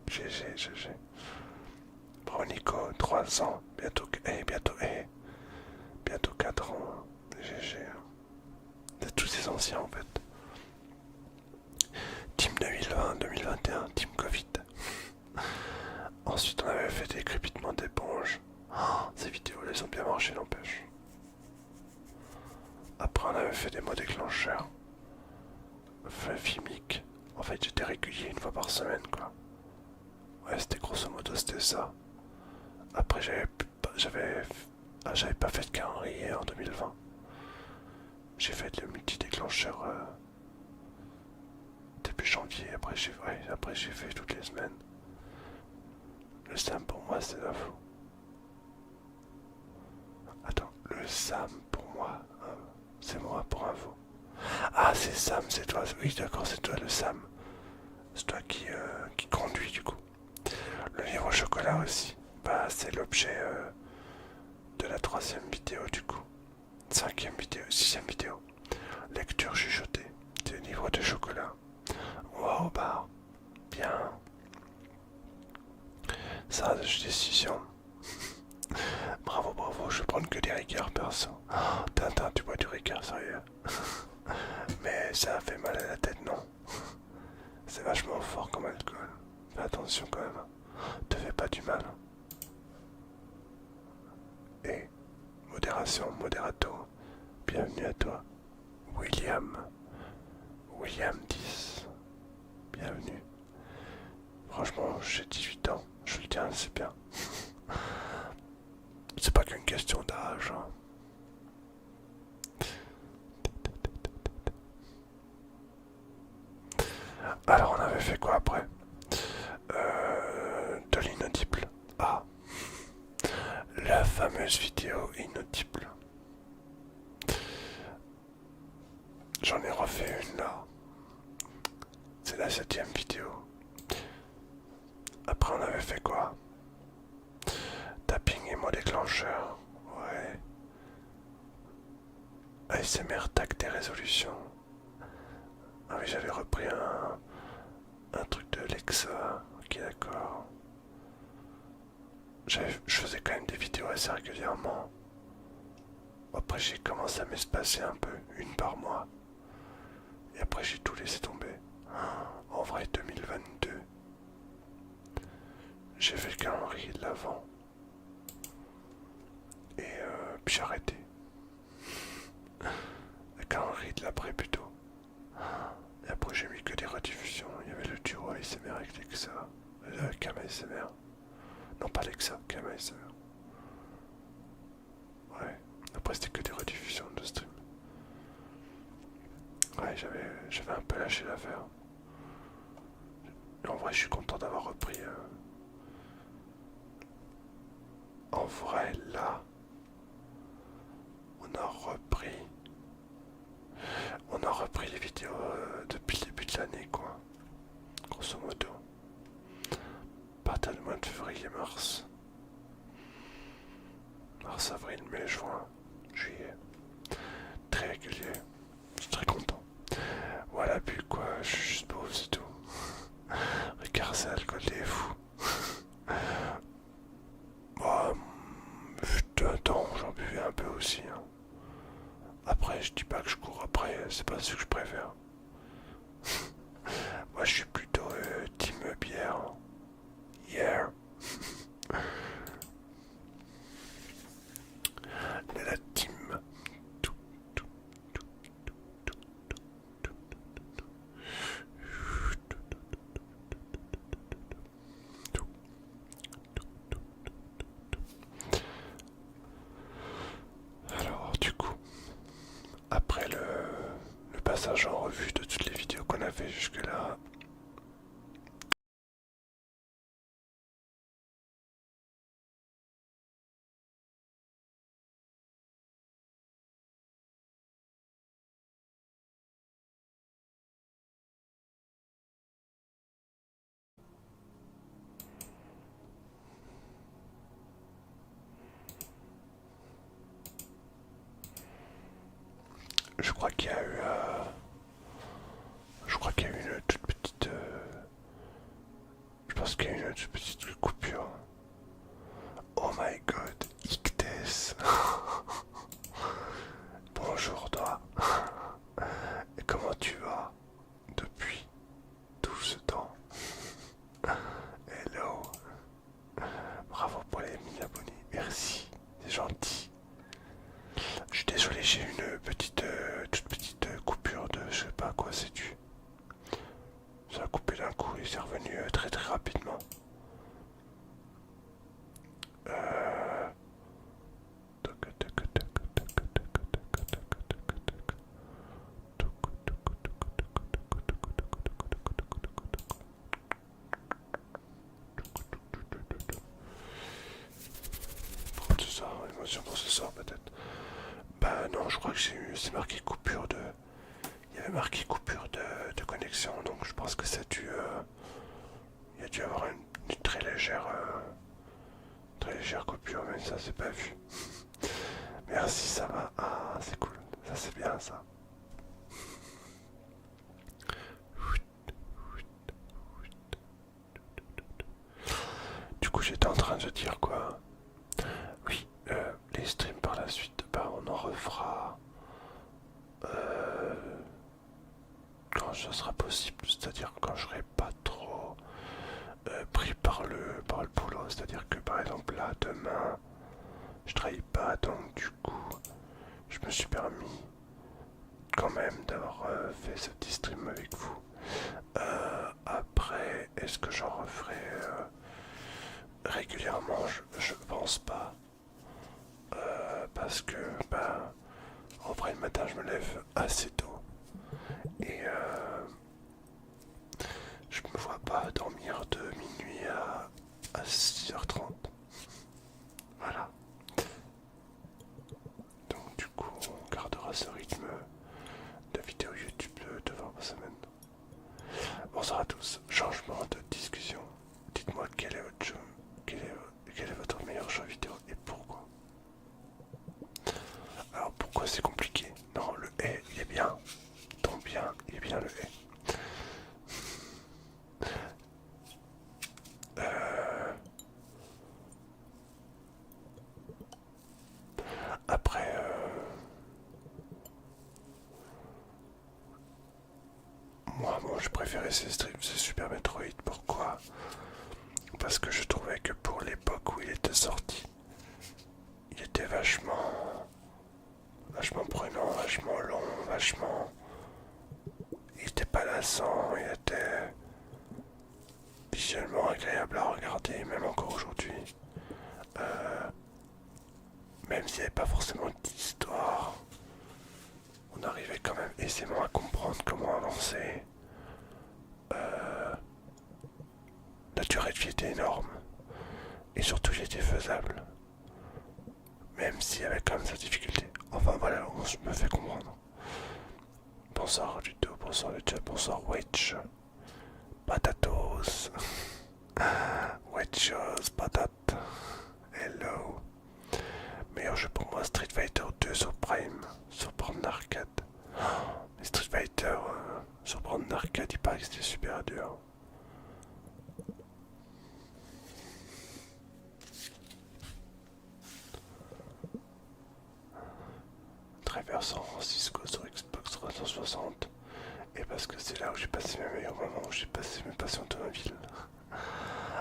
GG, GG. Bravo Nico, 3 ans, bientôt 4 ans. GG. C'est tous ces anciens en fait. Team 2020, 2021, Team Covid. Ensuite on avait fait des crépitements d'éponge. Oh, ces vidéos elles ont bien marché n'empêche. Après on avait fait des mots déclencheurs. Filmique. En fait j'étais régulier 1 fois par semaine quoi. Ouais c'était grosso modo c'était ça. Après j'avais pas fait de calendrier en 2020. J'ai fait le multi-déclencheur début janvier. Après j'ai fait toutes les semaines. Le Sam pour moi c'est la fou. Attends, le Sam pour moi, c'est moi pour info. Ah c'est Sam, c'est toi. Oui d'accord, c'est toi le Sam. C'est toi qui conduit du coup. Le livre au chocolat aussi. Bah c'est l'objet de la 3e vidéo du coup. 5e vidéo, 6e vidéo. Lecture chuchotée. Des livres de chocolat. Wow bah. Bien. Ça de décision. Bravo, bravo, je vais prendre que des ricains perso. Oh, Tintin, tu bois du ricard, sérieux. Mais ça fait mal à la tête, non? C'est vachement fort comme alcool. Fais attention quand même. Te fais pas du mal. Et modération, modérato. Bienvenue à toi. William 10. Bienvenue. Franchement, j'ai 18 ans. Je le tiens, c'est bien. C'est pas qu'une question d'âge. Hein. Alors on avait fait quoi après de l'inaudible. Ah. La fameuse vidéo inaudible. J'en ai refait une là. C'est la 7e vidéo. Après on avait fait quoi? Tapping et mot déclencheur. Ouais. ASMR tac des résolutions. Ah oui j'avais repris un truc de Lexa. Ok d'accord. Je faisais quand même des vidéos assez régulièrement. Après j'ai commencé à m'espacer un peu, une par mois. Et après j'ai tout laissé tomber. En vrai 2022, j'ai fait le calendrier de l'avant. Et puis j'ai arrêté. Le calendrier de l'après plutôt. Et après j'ai mis que des rediffusions. Il y avait le duo ASMR avec Lexa. Cam ASMR. Non pas Lexa, Cam ASMR. Ouais. Après c'était que des rediffusions de stream. Ouais, j'avais un peu lâché l'affaire. Et en vrai je suis content d'avoir repris. En vrai là, on a repris. On a repris les vidéos depuis le début de l'année quoi. Grosso modo. Partir du mois de février-mars. Mars, avril, mai, juin, juillet. Très régulier. Je suis très content. Voilà, puis quoi, je suis juste beau, c'est tout. Ricard, c'est alcool des fous. Bah, fut un temps, j'en buvais un peu aussi. Hein. Après, je dis pas que je cours après, c'est pas ce que je préfère. Moi, je suis plutôt team bière. Yeah. La team. Tout, tout, tout, tout, tout, tout, Alors, du coup, après le passage en revue de toutes les vidéos qu'on a fait jusque-là, je crois qu'il y a eu, je crois qu'il y a eu une toute petite, je pense qu'il y a eu une toute petite coupure. Oh my god, Ictes. Bonjour toi. Et comment tu vas depuis tout ce temps? Hello. Bravo pour les 1000 abonnés. Merci, c'est gentil. Je suis désolé, j'ai une petite, toute petite coupure de, je sais pas à quoi c'est dû. Ça a coupé d'un coup et c'est revenu très très rapidement. Processeur, émotion processeur peut-être. Bah non, je crois que c'est marqué coupure de. Il y avait marqué coupure de connexion, donc je pense que ça a dû. Il y a dû avoir une très légère coupure, mais ça c'est pas vu. Merci, ça va. Ah, c'est cool. Ça c'est bien ça. Du coup, j'étais en train de dire quoi? Oui, les streams par la suite, bah on en refera quand ce sera possible, c'est-à-dire quand je serai pas trop pris par le boulot, c'est-à-dire que par exemple là demain je travaille pas, donc du coup je me suis permis quand même d'avoir fait ce petit stream avec vous. Après, est-ce que j'en referai régulièrement? Je pense pas. Parce que bah, en vrai le matin je me lève assez tôt et je me vois pas dormir de minuit à 6h30. Voilà. Donc du coup on gardera ce rythme de vidéo YouTube de 20 par semaine. Bonsoir à tous. Changement de discussion. Dites-moi quel est votre jeu, quel est votre meilleur jeu vidéo et pourquoi. Alors pourquoi c'est compliqué? Non, le et il est bien. Tombe bien, il est bien le et. Après, préféré c'est Super Metroid. Pourquoi? Parce que je trouvais que pour l'époque où il était sorti, il était vachement prenant, vachement long, vachement... Il était pas lassant, il était visuellement agréable à regarder, même encore aujourd'hui. Même s'il n'y avait pas forcément d'histoire, on arrivait quand même aisément à comprendre comment avancer. La durée de vie était énorme, et surtout il était faisable, même s'il y avait quand même sa difficulté. Enfin voilà, on me fait comprendre. Bonsoir Ludo, bonsoir le chat, bonsoir Wedge. Patatos. Wedges, patate. Hello. Meilleur jeu pour moi, Street Fighter 2 sur Prime, sur borne d'arcade. Mais Street Fighter sur borne d'arcade, il paraît que c'était super dur. Driver San Francisco sur Xbox 360. Et parce que c'est là où j'ai passé mes meilleurs moments, où j'ai passé mes passions automobiles.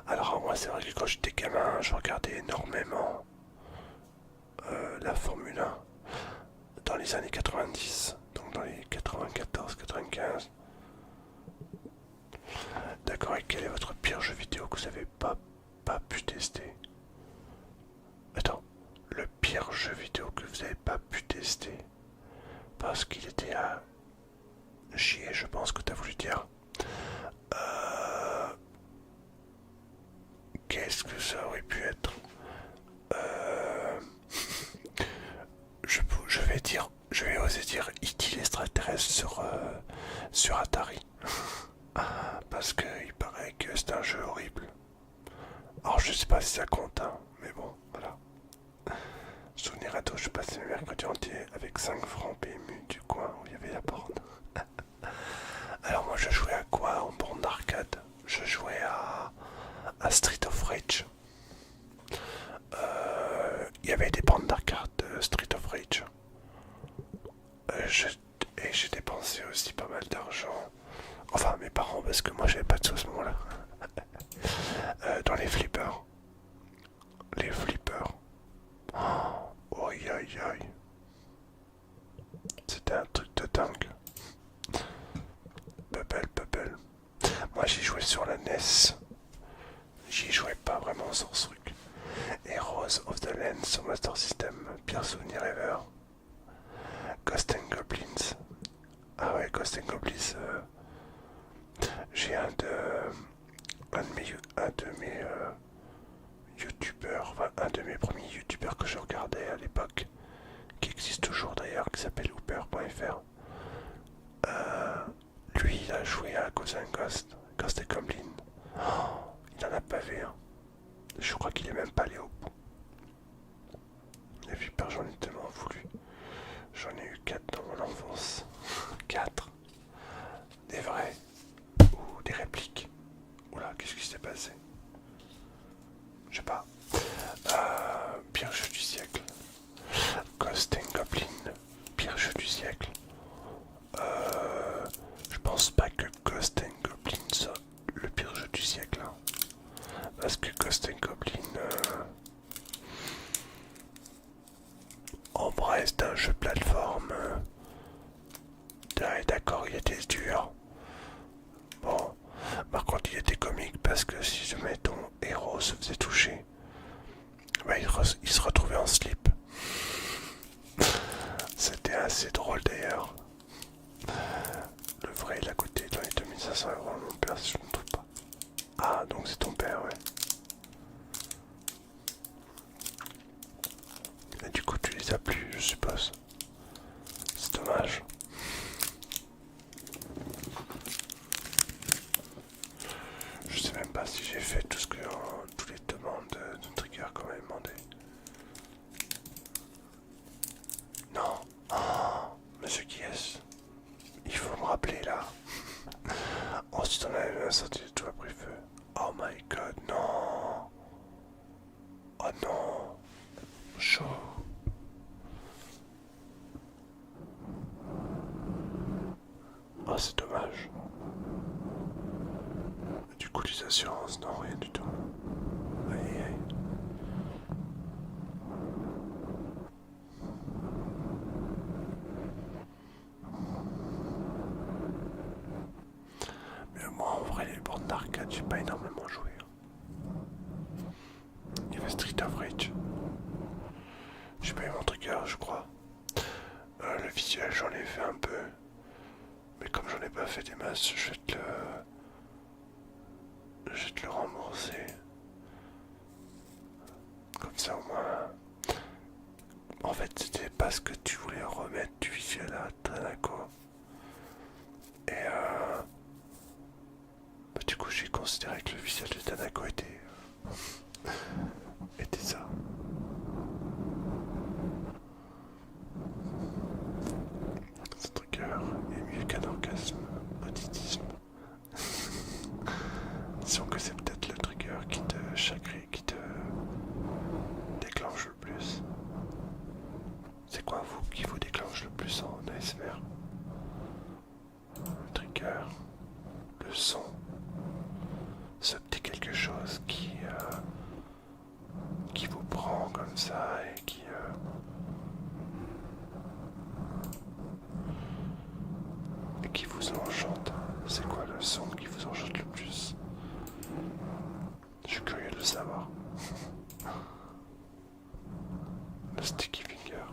Alors moi c'est vrai que quand j'étais gamin, je regardais énormément la Formule 1 dans les années 90, donc dans les 94-95. D'accord, et quel est votre pire jeu vidéo que vous n'avez pas pu tester? Attends, le pire jeu vidéo que vous n'avez pas pu tester parce qu'il était à chier, je pense que tu as voulu dire. Qu'est-ce que ça aurait pu être? Je vais oser dire E.T. l'extraterrestre sur Atari. Parce qu'il paraît que c'est un jeu horrible. Alors je sais pas si ça compte, hein, mais bon, voilà. Souvenir à toi, je passais mes mercredis entiers avec 5 francs PMU du coin où il y avait la borne. Alors moi je jouais à quoi en borne d'arcade? Je jouais à Street of Rage. Il y avait des bornes d'arcade de Street of Rage. Et j'ai dépensé aussi pas mal d'argent. Enfin mes parents parce que moi j'avais pas de sous à ce moment-là. Dans les flippers. Les flippers. Oh, aïe aïe aïe. C'était un truc de dingue. Bubble. Moi j'y jouais sur la NES. J'y jouais pas vraiment sur ce truc. Heroes of the Land sur Master System. Pire souvenir ever. Ghost and Goblins. Ah ouais, Ghost and Goblins. J'ai un de mes youtubeurs, enfin un de mes premiers youtubeurs que je regardais à l'époque, qui existe toujours d'ailleurs, qui s'appelle hooper.fr. Lui, il a joué à Ghost and Goblin. Oh, il en a pas vu un. Je crois qu'il est même pas allé au bout. Les Vipers, j'en ai tellement voulu. J'en ai eu 4 dans mon enfance. 4. Des vrais. Ou des répliques. Oula, qu'est-ce qui s'est passé? Je sais pas. Pire jeu du siècle. Ghost and Goblin. Pire jeu du siècle. Je pense pas que Ghost and Goblin soit le pire jeu du siècle. Hein. Parce que Ghost and Goblin... en vrai, c'est un jeu plateforme. D'accord, il était dur. Bon, par contre, il était comique parce que si jamais ton héros se faisait toucher, bah, il se retrouvait en slip. C'était assez drôle d'ailleurs. Le vrai, il a coûté dans les 2500 € à mon père, si je ne me trompe pas. Ah, donc c'est ton père, ouais. Et du coup, tu les as plus, je suppose. C'est dommage. Je sais même pas si j'ai fait tout ce que tous les demandes de trigger qu'on m'avait demandé. Non. Oh, monsieur qui est-ce? Il faut me rappeler là. Ensuite on avait un sorti de tout a pris feu. Oh my god, non. Oh non. Chaud. d'assurance, non, rien du tout. Aïe, aïe. Mais moi, en vrai, les bornes d'arcade, j'ai pas énormément joué. Il y avait Street of Rage. J'ai pas eu mon trigger, je crois. Le visuel, j'en ai fait un peu. Mais comme j'en ai pas fait des masses, je vais te le rembourser. Comme ça, au moins. En fait, c'était parce que tu voulais remettre du visuel à Tanako. Et bah, du coup, j'ai considéré que le visuel de Tanako était ça. Ce trigger est mieux qu'un orgasme auditisme. Disons que c'est peut-être le trigger qui te déclenche le plus. C'est quoi vous qui vous déclenche le plus en ASMR? Le trigger, le son, ce petit quelque chose qui vous prend comme ça et qui vous enchante. C'est quoi le son qui vous enchante le plus? Je suis curieux de le savoir. Le sticky finger.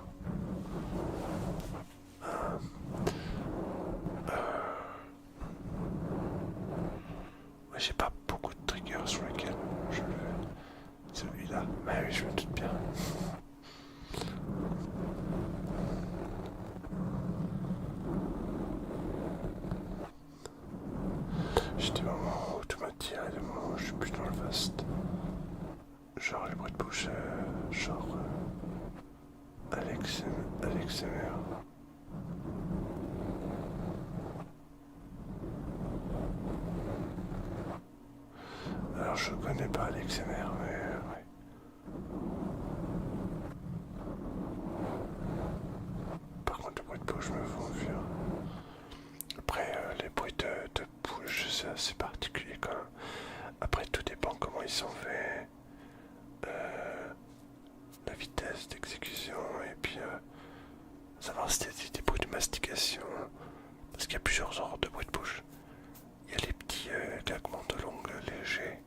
J'ai pas beaucoup de triggers sur lesquels je le... Celui-là, mais oui, je me doute bien. J'ai des moments où tout m'attire et des moments où je suis plus dans le vaste. Genre les bruits de bouche, ASMR. Alors je connais pas ASMR, mais ouais. Par contre, le bruit de bouche me font fuir. Après, les bruits de bouche, c'est assez particulier quand même. Après, tout dépend comment ils sont faits, la vitesse d'exécution, et puis savoir si c'est des bruits de mastication. Parce qu'il y a plusieurs genres de bruits de bouche. Il y a les petits claquements de langue légers.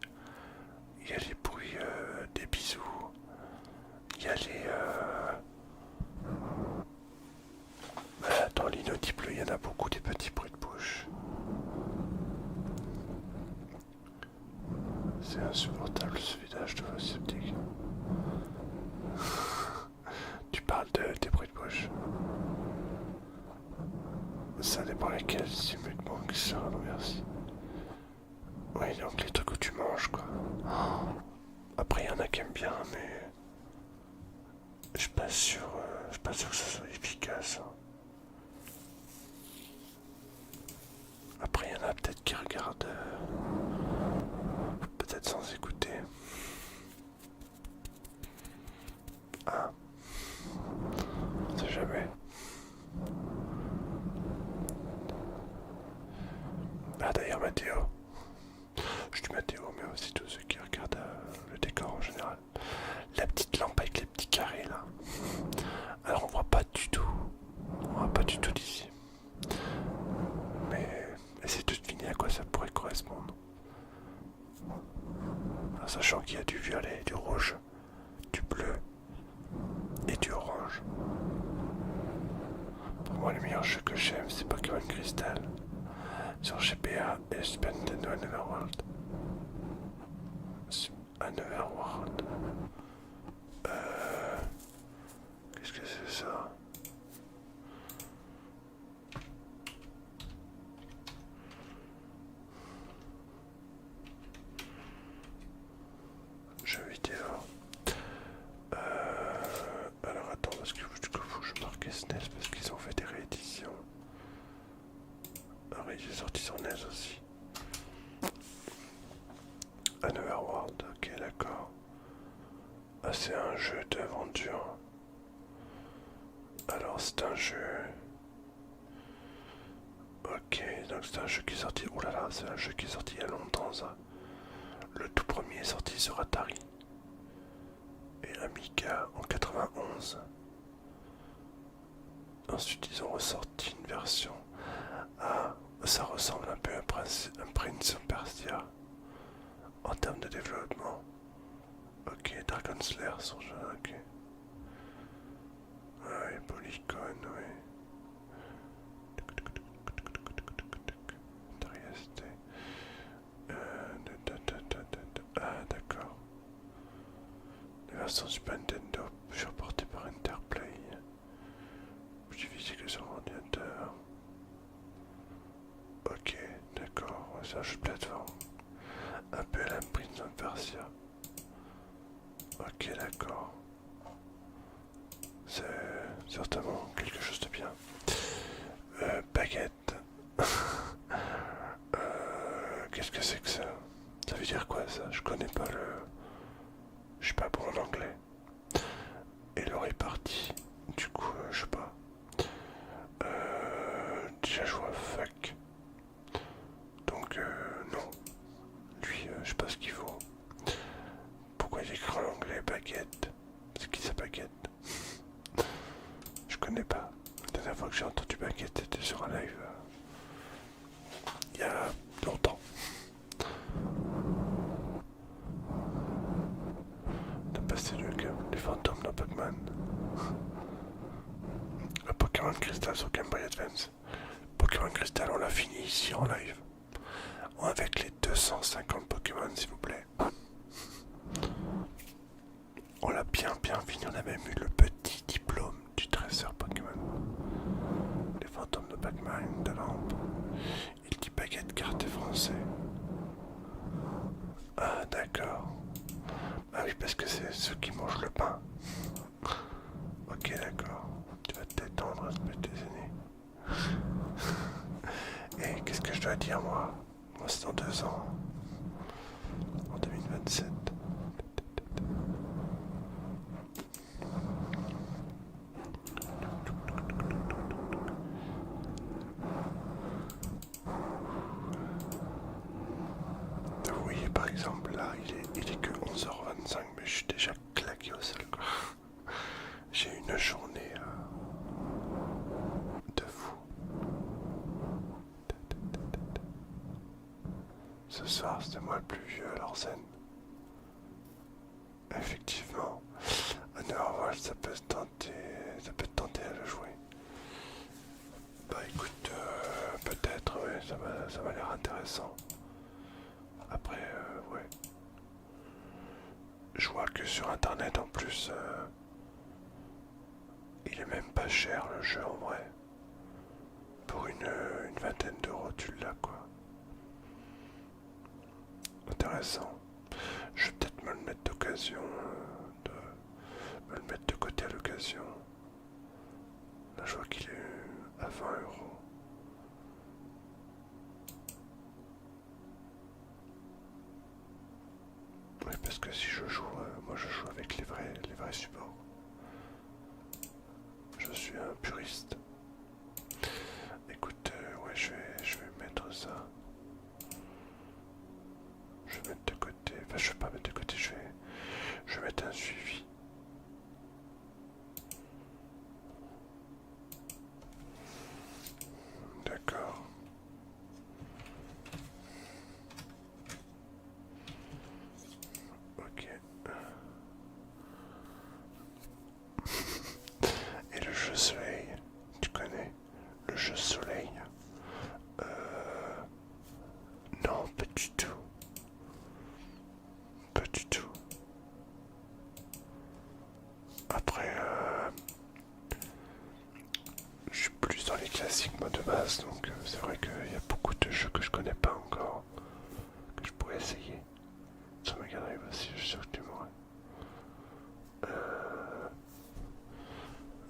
Il y a les bruits des bisous. Il y a les... dans l'inaudible, il y en a beaucoup des petits bruits de bouche. C'est insupportable ce vidage de voix sceptique. Tu parles des bruits de bouche. Ça dépend lesquels, si me manque ça, non merci. Oui, donc les trucs où tu manges, quoi. Après, il y en a qui aiment bien, mais... Je suis pas sûr que ça soit efficace. Après, il y en a peut-être qui regardent... peut-être sans écouter. Ah. On sait jamais. Ah d'ailleurs Mathéo. Je dis Mathéo, mais aussi tous ceux qui regardent le décor en général. La petite lampe avec les petits carrés là. Alors on voit pas du tout. On voit pas du tout d'ici. Mais essayez de deviner à quoi ça pourrait correspondre. En sachant qu'il y a du violet, du rouge, du bleu et du orange. Pour moi le meilleur jeu que j'aime c'est Pokémon Crystal. Sur GBA et Super Nintendo Anotherworld. Anotherworld. Qu'est-ce que c'est ça? Jeu vidéo. Alors attends, parce que faut que je marque SNES parce qu'ils ont fait des rééditions. Ah oui, il est sorti sur NES aussi. Anotherworld, ok d'accord. Ah c'est un jeu d'aventure. Alors c'est un jeu... Ok, donc c'est un jeu qui est sorti... Oh là là, c'est un jeu qui est sorti il y a longtemps ça. Le tout premier est sorti sur Atari et Amiga en 91. Ensuite, ils ont ressorti une version. Ah, ça ressemble un peu à un Prince of Persia en termes de développement. Ok, Dragon Slayer, son jeu, ok. Ouais, Polygon, ouais. Trieste. Ah, d'accord. Les versions Super Nintendo furent portées par Interplay. Diffusées que sur ordinateur. Ok, d'accord, ouais, c'est un jeu de plateforme. Un peu à la Prince of Persia. Ok, d'accord. C'est certainement quelque chose de bien. Baguette. Qu'est-ce que c'est que ça? Ça veut dire quoi ça? Je connais pas le. Je suis pas bon en anglais. Et le réparti. Du coup, je sais pas. Déjà joué à fuck. Donc, non. Lui, je sais pas ce qu'il vaut. Pourquoi il écrit en anglais baguette? C'est qui sa baguette? Je connais pas. La dernière fois que j'ai entendu baguette, c'était sur un live. Il y a longtemps. T'as passé les fantômes dans Pac-Man. Le Pokémon Crystal sur Game Boy Advance. Pokémon Crystal, on l'a fini ici en live. Avec les 250 Pokémon, s'il vous plaît. On l'a bien fini, on a même eu le petit diplôme du dresseur Pokémon. Les fantômes de Pac-Man, de lampe. Il dit baguette carte français. Ah d'accord. Ah oui, parce que c'est ceux qui mangent le pain. Ok, d'accord. Tu vas te détendre, respecte tes aînés. Et qu'est-ce que je dois dire, moi? Moi, c'est dans 2 ans. En 2027. Vous voyez, par exemple, là, il est que 11h25, mais je suis déjà claqué au sol, quoi. J'ai une journée de fou. Ce soir, c'était moi le plus vieux à leur scène. Effectivement, un Overwatch, ça peut te tenter à le jouer. Bah écoute, peut-être, ouais, ça m'a l'air intéressant. Après, ouais. Je vois que sur internet en plus, il est même pas cher le jeu en vrai. Pour une vingtaine d'euros, tu l'as quoi. Intéressant. Je vais peut-être me le mettre d'occasion, me le mettre de côté à l'occasion. Là, je vois qu'il est à 20 euros. Oui, parce que si je joue, moi je joue avec les vrais supports. Je suis un puriste. Écoute, ouais, je vais mettre ça. Je vais mettre de côté. Enfin, je vais pas mettre de côté, je vais mettre un suivi. D'accord. Ok. Et le jeu soleil, tu connais le jeu soleil? Non, pas du tout. Pas du tout. Après, je suis plus dans les classiques moi de base, donc c'est vrai qu'il y a beaucoup de jeux que je connais pas encore, que je pourrais essayer. Ça me garderait aussi, je suis sûr que tu m'aurais.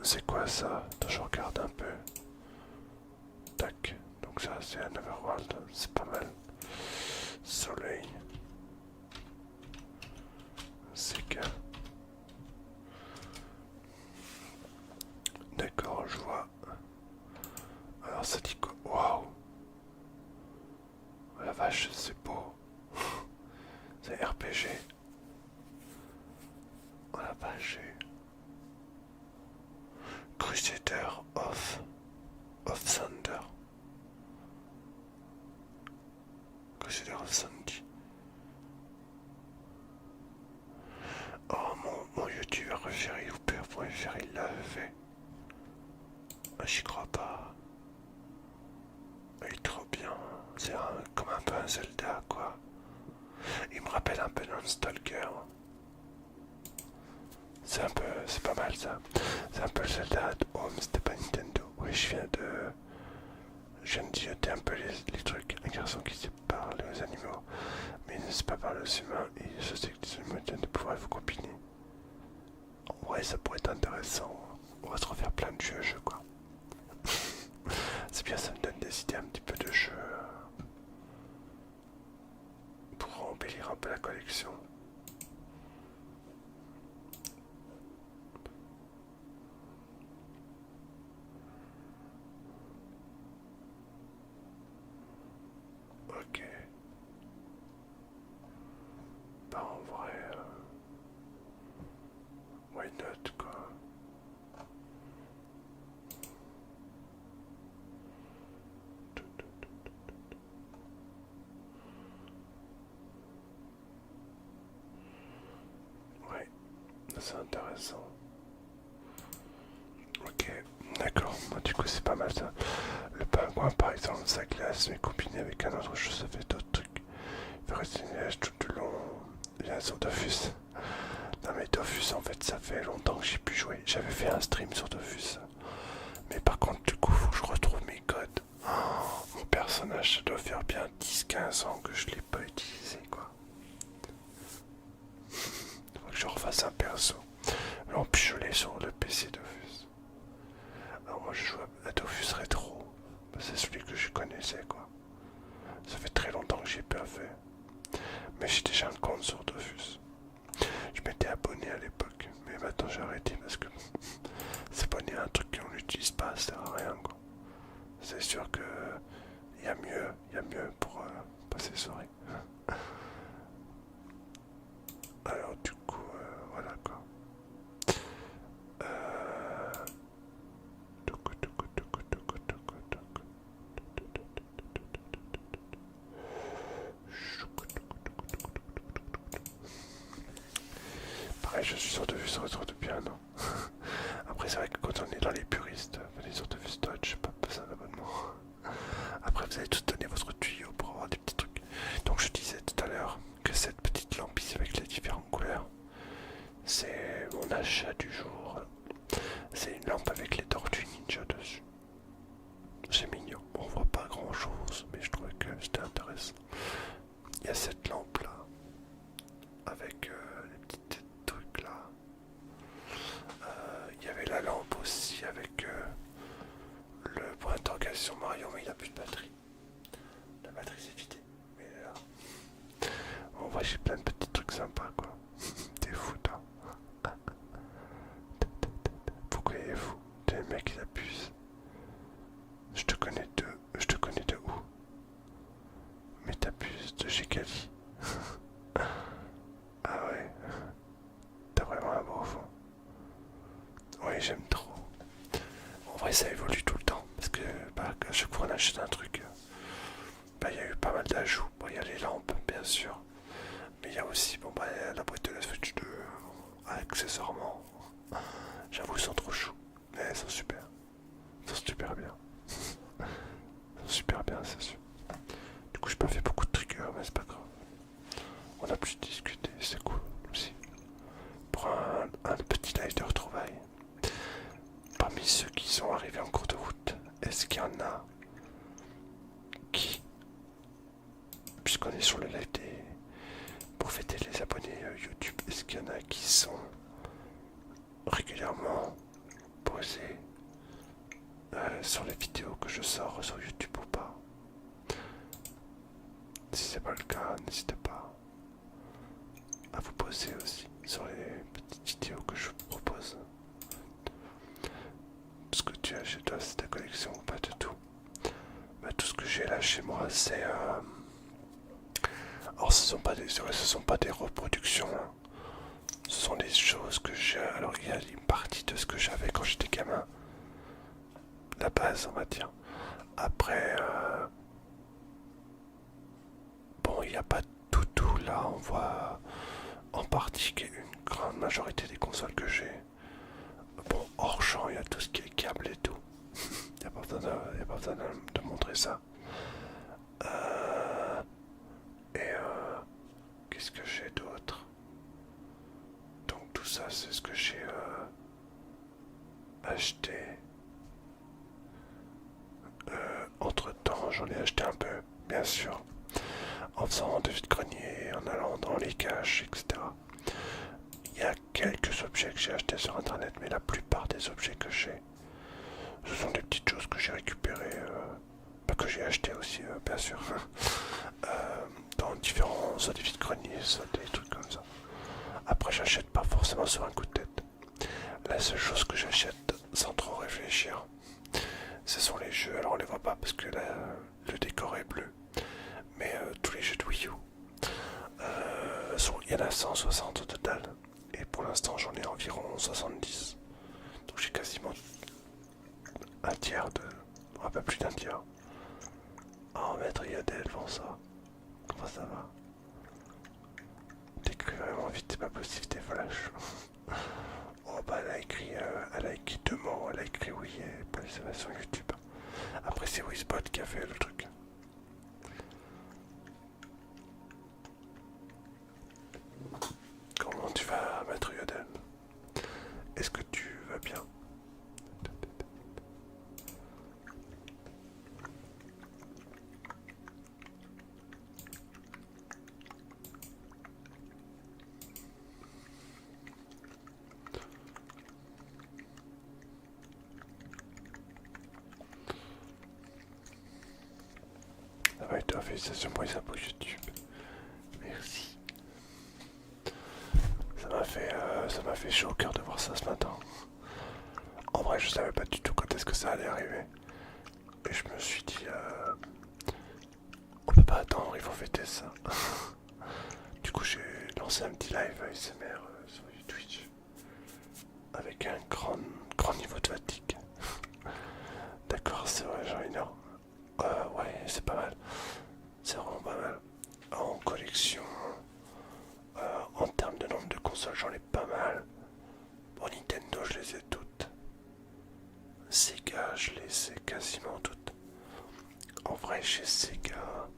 C'est quoi ça? Attends, je regarde un peu. Tac. Donc ça c'est un Overworld, c'est pas mal. Soleil. Sega. D'accord, je vois. Alors ça dit quoi? Waouh! La vache, c'est beau. C'est Crusader of Thunder. Crusader of Sandy. Oh mon youtubeur préféré ou père préféré, il l'avait fait. Ah, j'y crois pas. Il est trop bien. C'est comme un peu un Zelda quoi. Il me rappelle un peu Stalker. C'est pas mal ça. C'est un peu le Zelda. Oh mais c'était pas Nintendo. Oui je viens de zioter un peu les trucs. Un garçon qui sait parler aux animaux, mais il ne sait pas parler aux humains. Et je sais que les animaux de pouvoir vous combiner. Ouais ça pourrait être intéressant. On va se refaire plein de jeux quoi. C'est bien, ça me donne des idées un petit peu de jeux pour embellir un peu la collection. Ok. Bah en vrai, why not quoi. Ouais, c'est intéressant. Ok, d'accord. Bah, du coup c'est pas mal ça. Le pingouin par exemple, sa glace mais combiné avec un autre chose, ça fait d'autres trucs. Il va rester une neige tout le long. Il y a sur Dofus. Non mais Dofus en fait ça fait longtemps que j'ai pu jouer. J'avais fait un stream sur Dofus. Mais par contre du coup faut que je retrouve mes codes. Oh, mon personnage ça doit faire bien 10-15 ans que je l'ai pas utilisé quoi. Faut que je refasse un perso. Là en plus je l'ai sur le PC Dofus. Alors moi je joue à Dofus Rétro. C'est celui que je connaissais quoi. Ça fait très longtemps que j'ai pas fait. Mais j'ai déjà un compte sur Dofus. Je m'étais abonné à l'époque, mais maintenant j'ai arrêté parce que s'abonner à un truc qu'on n'utilise pas, ça sert à rien quoi. C'est sûr que il y a mieux pour passer les soirées. Alors du coup, voilà quoi. Pareil, je suis sur Dofus Rétro depuis un an. Après, c'est vrai que quand on est dans les puristes, venez sur Dofus Dodge, pas besoin d'abonnement. Après, vous allez tous donner votre tuyau pour avoir des petits trucs. Donc, je disais tout à l'heure que cette petite lampe ici avec les différentes couleurs, c'est mon achat du jour. C'est une lampe avec les tortues ninja dessus. C'est mignon. On voit pas grand chose, mais je trouvais que c'était intéressant. Il y a cette lampe là, avec les petits trucs là. Il y avait la lampe aussi avec le point d'interrogation Mario, mais il n'a plus de batterie. La batterie s'est vidée, mais elle est là. En vrai, j'ai plein de petits trucs sympas quoi. T'es fou toi. Pourquoi il est fou? T'es le mec qui abuse. Je te connais de où? Mais t'abuses de chez Kali. Ah ouais. T'as vraiment un beau fond. Oui, j'aime trop. En vrai, ça évolue tout le temps. Parce que bah, à chaque fois qu'on achète un truc, bah, il y a eu pas mal d'ajouts. Bon, il y a les lampes, bien sûr. Mais il y a aussi bon, bah, la boîte de la Switch 2, accessoirement. J'avoue, ils sont trop choux. Mais elles sont super. Elles sont super bien. Elles sont super bien, c'est sûr. Du coup, j'ai pas fait beaucoup de triggers, mais c'est pas grave. On a pu discuter, c'est cool aussi. Pour un petit live de retrouvailles. Parmi ceux qui sont arrivés en cours de route, est-ce qu'il y en a qui, puisqu'on est sur le live des... pour fêter les abonnés YouTube, est-ce qu'il y en a qui sont régulièrement posés sur les vidéos que je sors sur YouTube ou pas? Si c'est pas le cas, n'hésitez pas à vous poser aussi sur les petites vidéos que je vous propose. Tout ce que tu as chez toi, c'est ta collection ou pas de tout? Bah, tout ce que j'ai là chez moi, c'est... Alors ce sont pas des reproductions, hein. Ce sont des choses que j'ai... Alors il y a une partie de ce que j'avais quand j'étais gamin. ça de montrer ça. Et qu'est-ce que j'ai d'autre? Donc tout ça c'est ce que j'ai acheté. Entre temps j'en ai acheté un peu, bien sûr, en faisant des vides-greniers, en allant dans les caches, etc. Il y a quelques objets que j'ai achetés sur internet, mais la plupart des objets que j'ai, ce sont des petites choses que j'ai récupérées, que j'ai achetées aussi, bien sûr, dans différents, soit des vides-greniers, soit des trucs comme ça. Après, j'achète pas forcément sur un coup de tête. La seule chose que j'achète sans trop réfléchir, ce sont les jeux. Alors on les voit pas parce que là, le décor est bleu, mais tous les jeux de Wii U, il y en a 160 au total, et pour l'instant j'en ai environ 70. Donc j'ai quasiment un tiers de... un peu plus d'un tiers. Oh, maître Yodel, bon ça. Comment ça va? T'écris vraiment vite, c'est pas possible, t'es flash. Oh bah elle a écrit 2 mots, elle a écrit oui et pas les sur YouTube. Après c'est Wizbot qui a fait le truc. Comment tu vas, maître Yodel? Est-ce que tu vas bien? Ça va et toi, félicitations pour les abos YouTube. Merci. Ça m'a fait chaud au cœur de voir ça ce matin. En vrai, je savais pas du tout quand est-ce que ça allait arriver. Et je me suis dit, on peut pas attendre, il faut fêter ça. Du coup, j'ai lancé un petit live ASMR sur Twitch. Avec un grand niveau de fatigue. D'accord, c'est vrai, j'en ai une heure. Ouais, c'est pas mal. C'est vraiment pas mal. En collection, en termes de nombre de consoles, j'en ai pas mal. Bon, Nintendo, je les ai toutes. Sega, je les ai quasiment toutes. En vrai, chez Sega,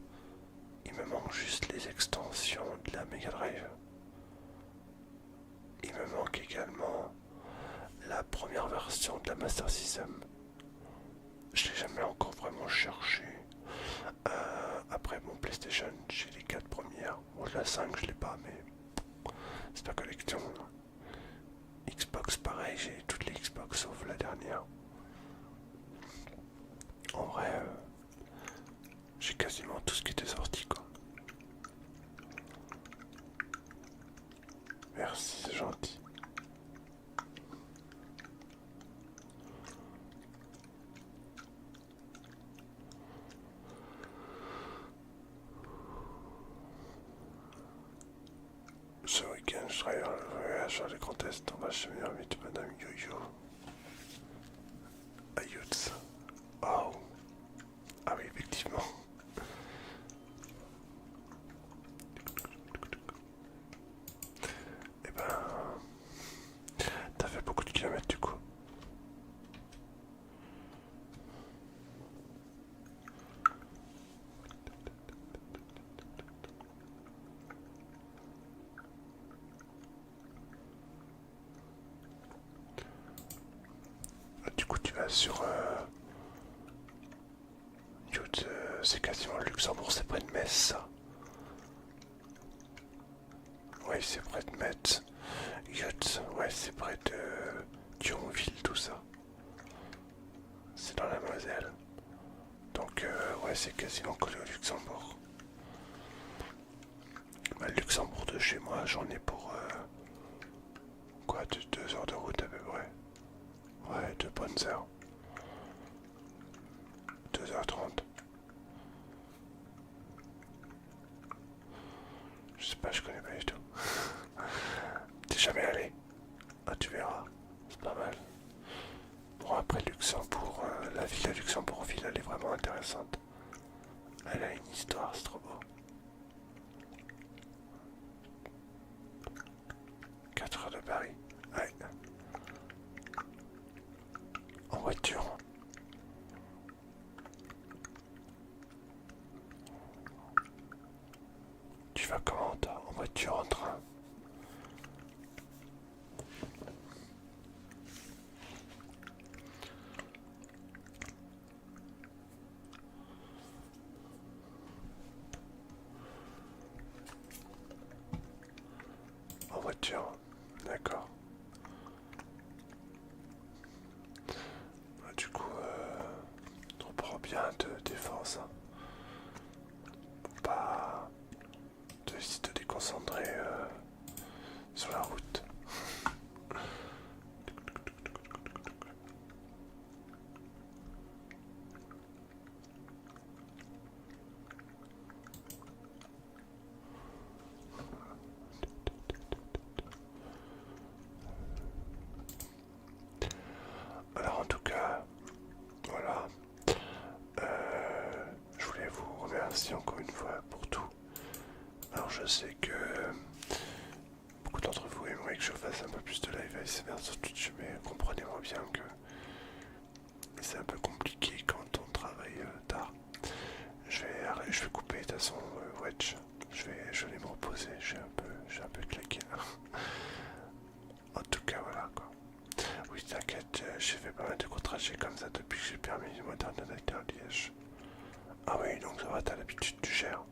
il me manque juste les extensions de la Mega Drive. Il me manque également la première version de la Master System. Je l'ai jamais encore vraiment cherché. Après mon PlayStation, j'ai les 4 premières. Bon, la 5, je l'ai pas, mais c'est pas collection. Xbox, pareil, j'ai toutes les Xbox sauf la dernière. En vrai, j'ai quasiment tout ce qui était sorti, quoi. Merci, c'est gentil. Ce week-end, je travaille sur les grands tests. On va chez mes amis de Madame Yo-Yo. Ayutz. Oh. Ah oui, effectivement. Eh ben, t'as fait beaucoup de kilomètres du coup. Du coup, tu vas sur c'est quasiment le Luxembourg, c'est près de Metz, ça. Oui, c'est près de Metz. Yutz, ouais, c'est près de Thionville, tout ça. C'est dans la Moselle. Donc, ouais, c'est quasiment collé au Luxembourg. Bah, le Luxembourg de chez moi, j'en ai pour quoi, 2 heures de route à peu près. Ouais, 2 bonnes heures. 2h30. Je sais pas, je connais pas du tout. T'es jamais allé? Ah, tu verras. C'est pas mal. Bon, après Luxembourg, la ville de Luxembourgville, elle est vraiment intéressante. Elle a une histoire, c'est trop beau. 4 heures de Paris. Ouais. En voiture. Ranger. D'accord. Du coup, on prend bien de défense. Hein. Faut pas te déconcentrer sur la route. Alors en tout cas, voilà. Je voulais vous remercier encore une fois pour tout. Alors je sais que beaucoup d'entre vous aimeraient que je fasse un peu plus de live ASMR sur Twitch, mais comprenez-moi bien que c'est un peu compliqué quand on travaille tard. Je vais couper de toute façon Wedge. Je vais aller me reposer. Je suis un peu claqué là. En tout cas voilà quoi. Oui t'inquiète, j'ai fait pas mal de courts trajets comme ça depuis que j'ai permis le moderne de Liège. Ah oui donc ça va, t'as l'habitude, tu gères.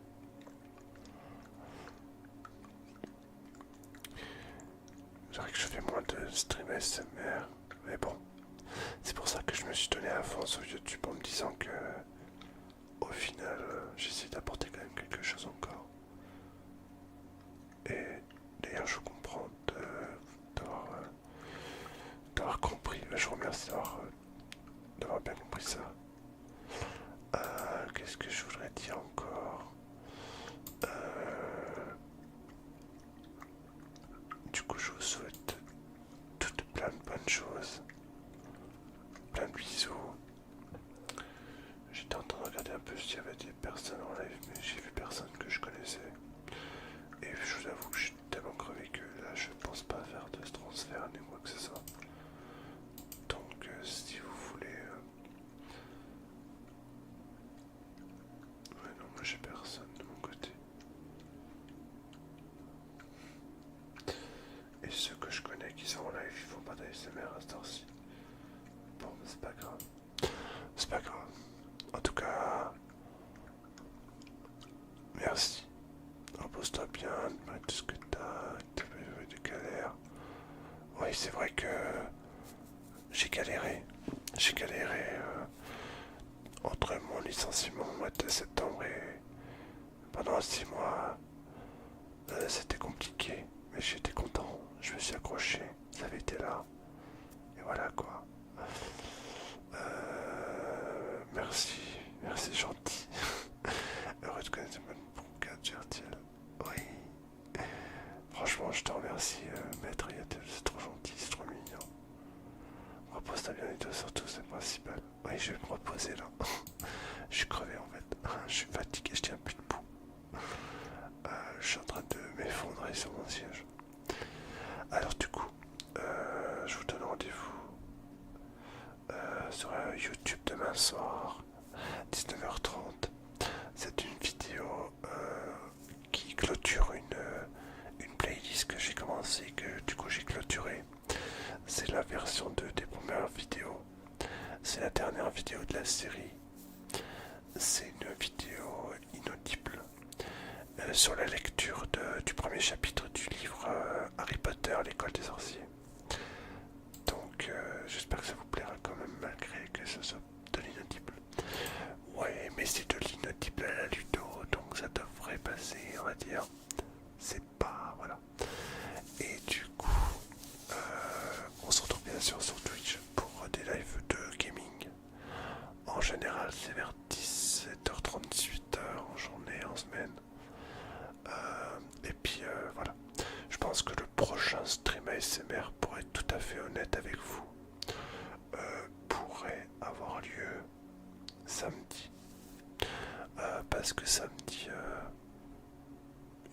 C'est vrai que je fais moins de stream ASMR, mais bon. C'est pour ça que je me suis donné à fond sur YouTube en me disant que au final j'essaie d'apporter quand même quelque chose encore. Et d'ailleurs je comprends d'avoir compris, je vous remercie d'avoir bien compris ça. Qu'est-ce que je voudrais dire encore? Du coup je vous souhaite toutes plein de bonnes choses. Plein de bisous. J'étais en train de regarder un peu s'il y avait des personnes en live, mais j'ai vu personne que je connaissais. Et je vous avoue que je suis tellement crevé que là je pense pas faire de ce transfert ni quoi que ce soit. Donc si vous voulez... Ouais non, moi j'ai personne de mon côté. Et ceux que je connais qui sont en live, ils font pas d'ASMR à cette heure-ci. Bon, mais c'est pas grave. C'est pas grave. En tout cas, merci. Repose-toi bien, malgré tout ce que t'as eu de galère. Oui, c'est vrai que j'ai galéré. J'ai galéré entre mon licenciement au mois de septembre et pendant 6 mois. C'était compliqué, mais j'étais content. Je me suis accroché, ça avait été là. Et voilà quoi. Merci, merci gentil. Heureux de connaître mon cadre RTL. Oui. Franchement, je te remercie, maître Yatel, c'est trop gentil, c'est trop mignon. Repose-toi bien et toi surtout, c'est le principal. Oui, je vais me reposer là. Je suis crevé en fait. Je suis fatigué, je tiens plus debout. Je suis en train de m'effondrer sur mon siège. Alors du coup, je vous donne rendez-vous sur YouTube demain soir, 19h30. C'est une vidéo qui clôture une playlist que j'ai commencé et que du coup j'ai clôturé. C'est la version 2 des premières vidéos. C'est la dernière vidéo de la série. C'est une vidéo inaudible sur la lecture du premier chapitre du livre Harry Potter, l'école des sorciers. Donc j'espère que ça vous plaira quand même malgré que ce soit de l'inaudible. Ouais, mais c'est de l'inaudible à la ludo, donc ça devrait passer, on va dire. C'est pas... voilà. Et du coup, on se retrouve bien sûr sur Twitch pour des lives de gaming. En général, c'est vers 17h30, 18h en journée, en semaine. Et puis voilà. Je pense que le prochain stream ASMR, pour être tout à fait honnête avec vous, pourrait avoir lieu samedi. Parce que samedi,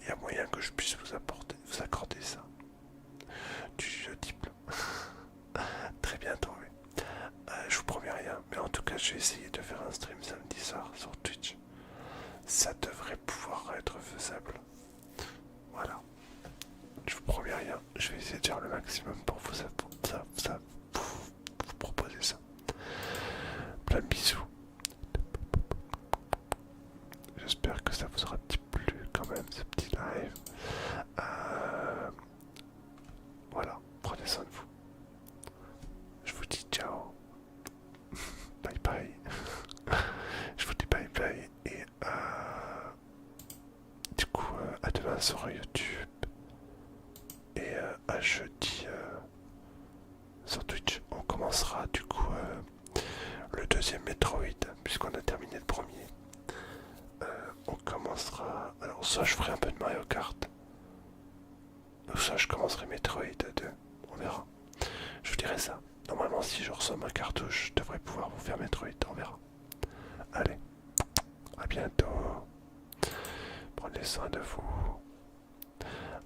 il y a moyen que je puisse vous accorder ça. Du audible. Très bientôt, oui. Je vous promets rien, mais en tout cas, j'ai essayé de faire un stream samedi soir sur Twitch. Ça devrait pouvoir être faisable. Voilà. Je vous promets rien. Je vais essayer de faire le maximum pour vous proposer ça. Plein de bisous. J'espère que ça vous aura plu quand même ce petit live. sur YouTube. Et à jeudi sur Twitch. On commencera du coup le deuxième Metroid, puisqu'on a terminé le premier. On commencera. Alors, soit je ferai un peu de Mario Kart, ou soit je commencerai Metroid 2. On verra. Je vous dirai ça. Normalement, si je reçois ma cartouche, je devrais pouvoir vous faire Metroid. On verra. Allez, à bientôt. Prenez soin de vous.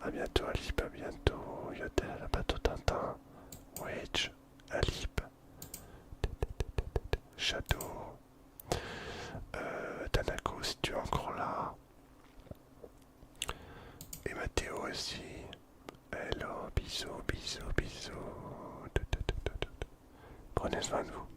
À bientôt, Alip. À bientôt, Yodel, Bateau Tintin, Witch, Alip, Shadow, Tanako, si tu es encore là. Et Mathéo aussi. Hello, bisous, bisous, bisous. Prenez soin de vous.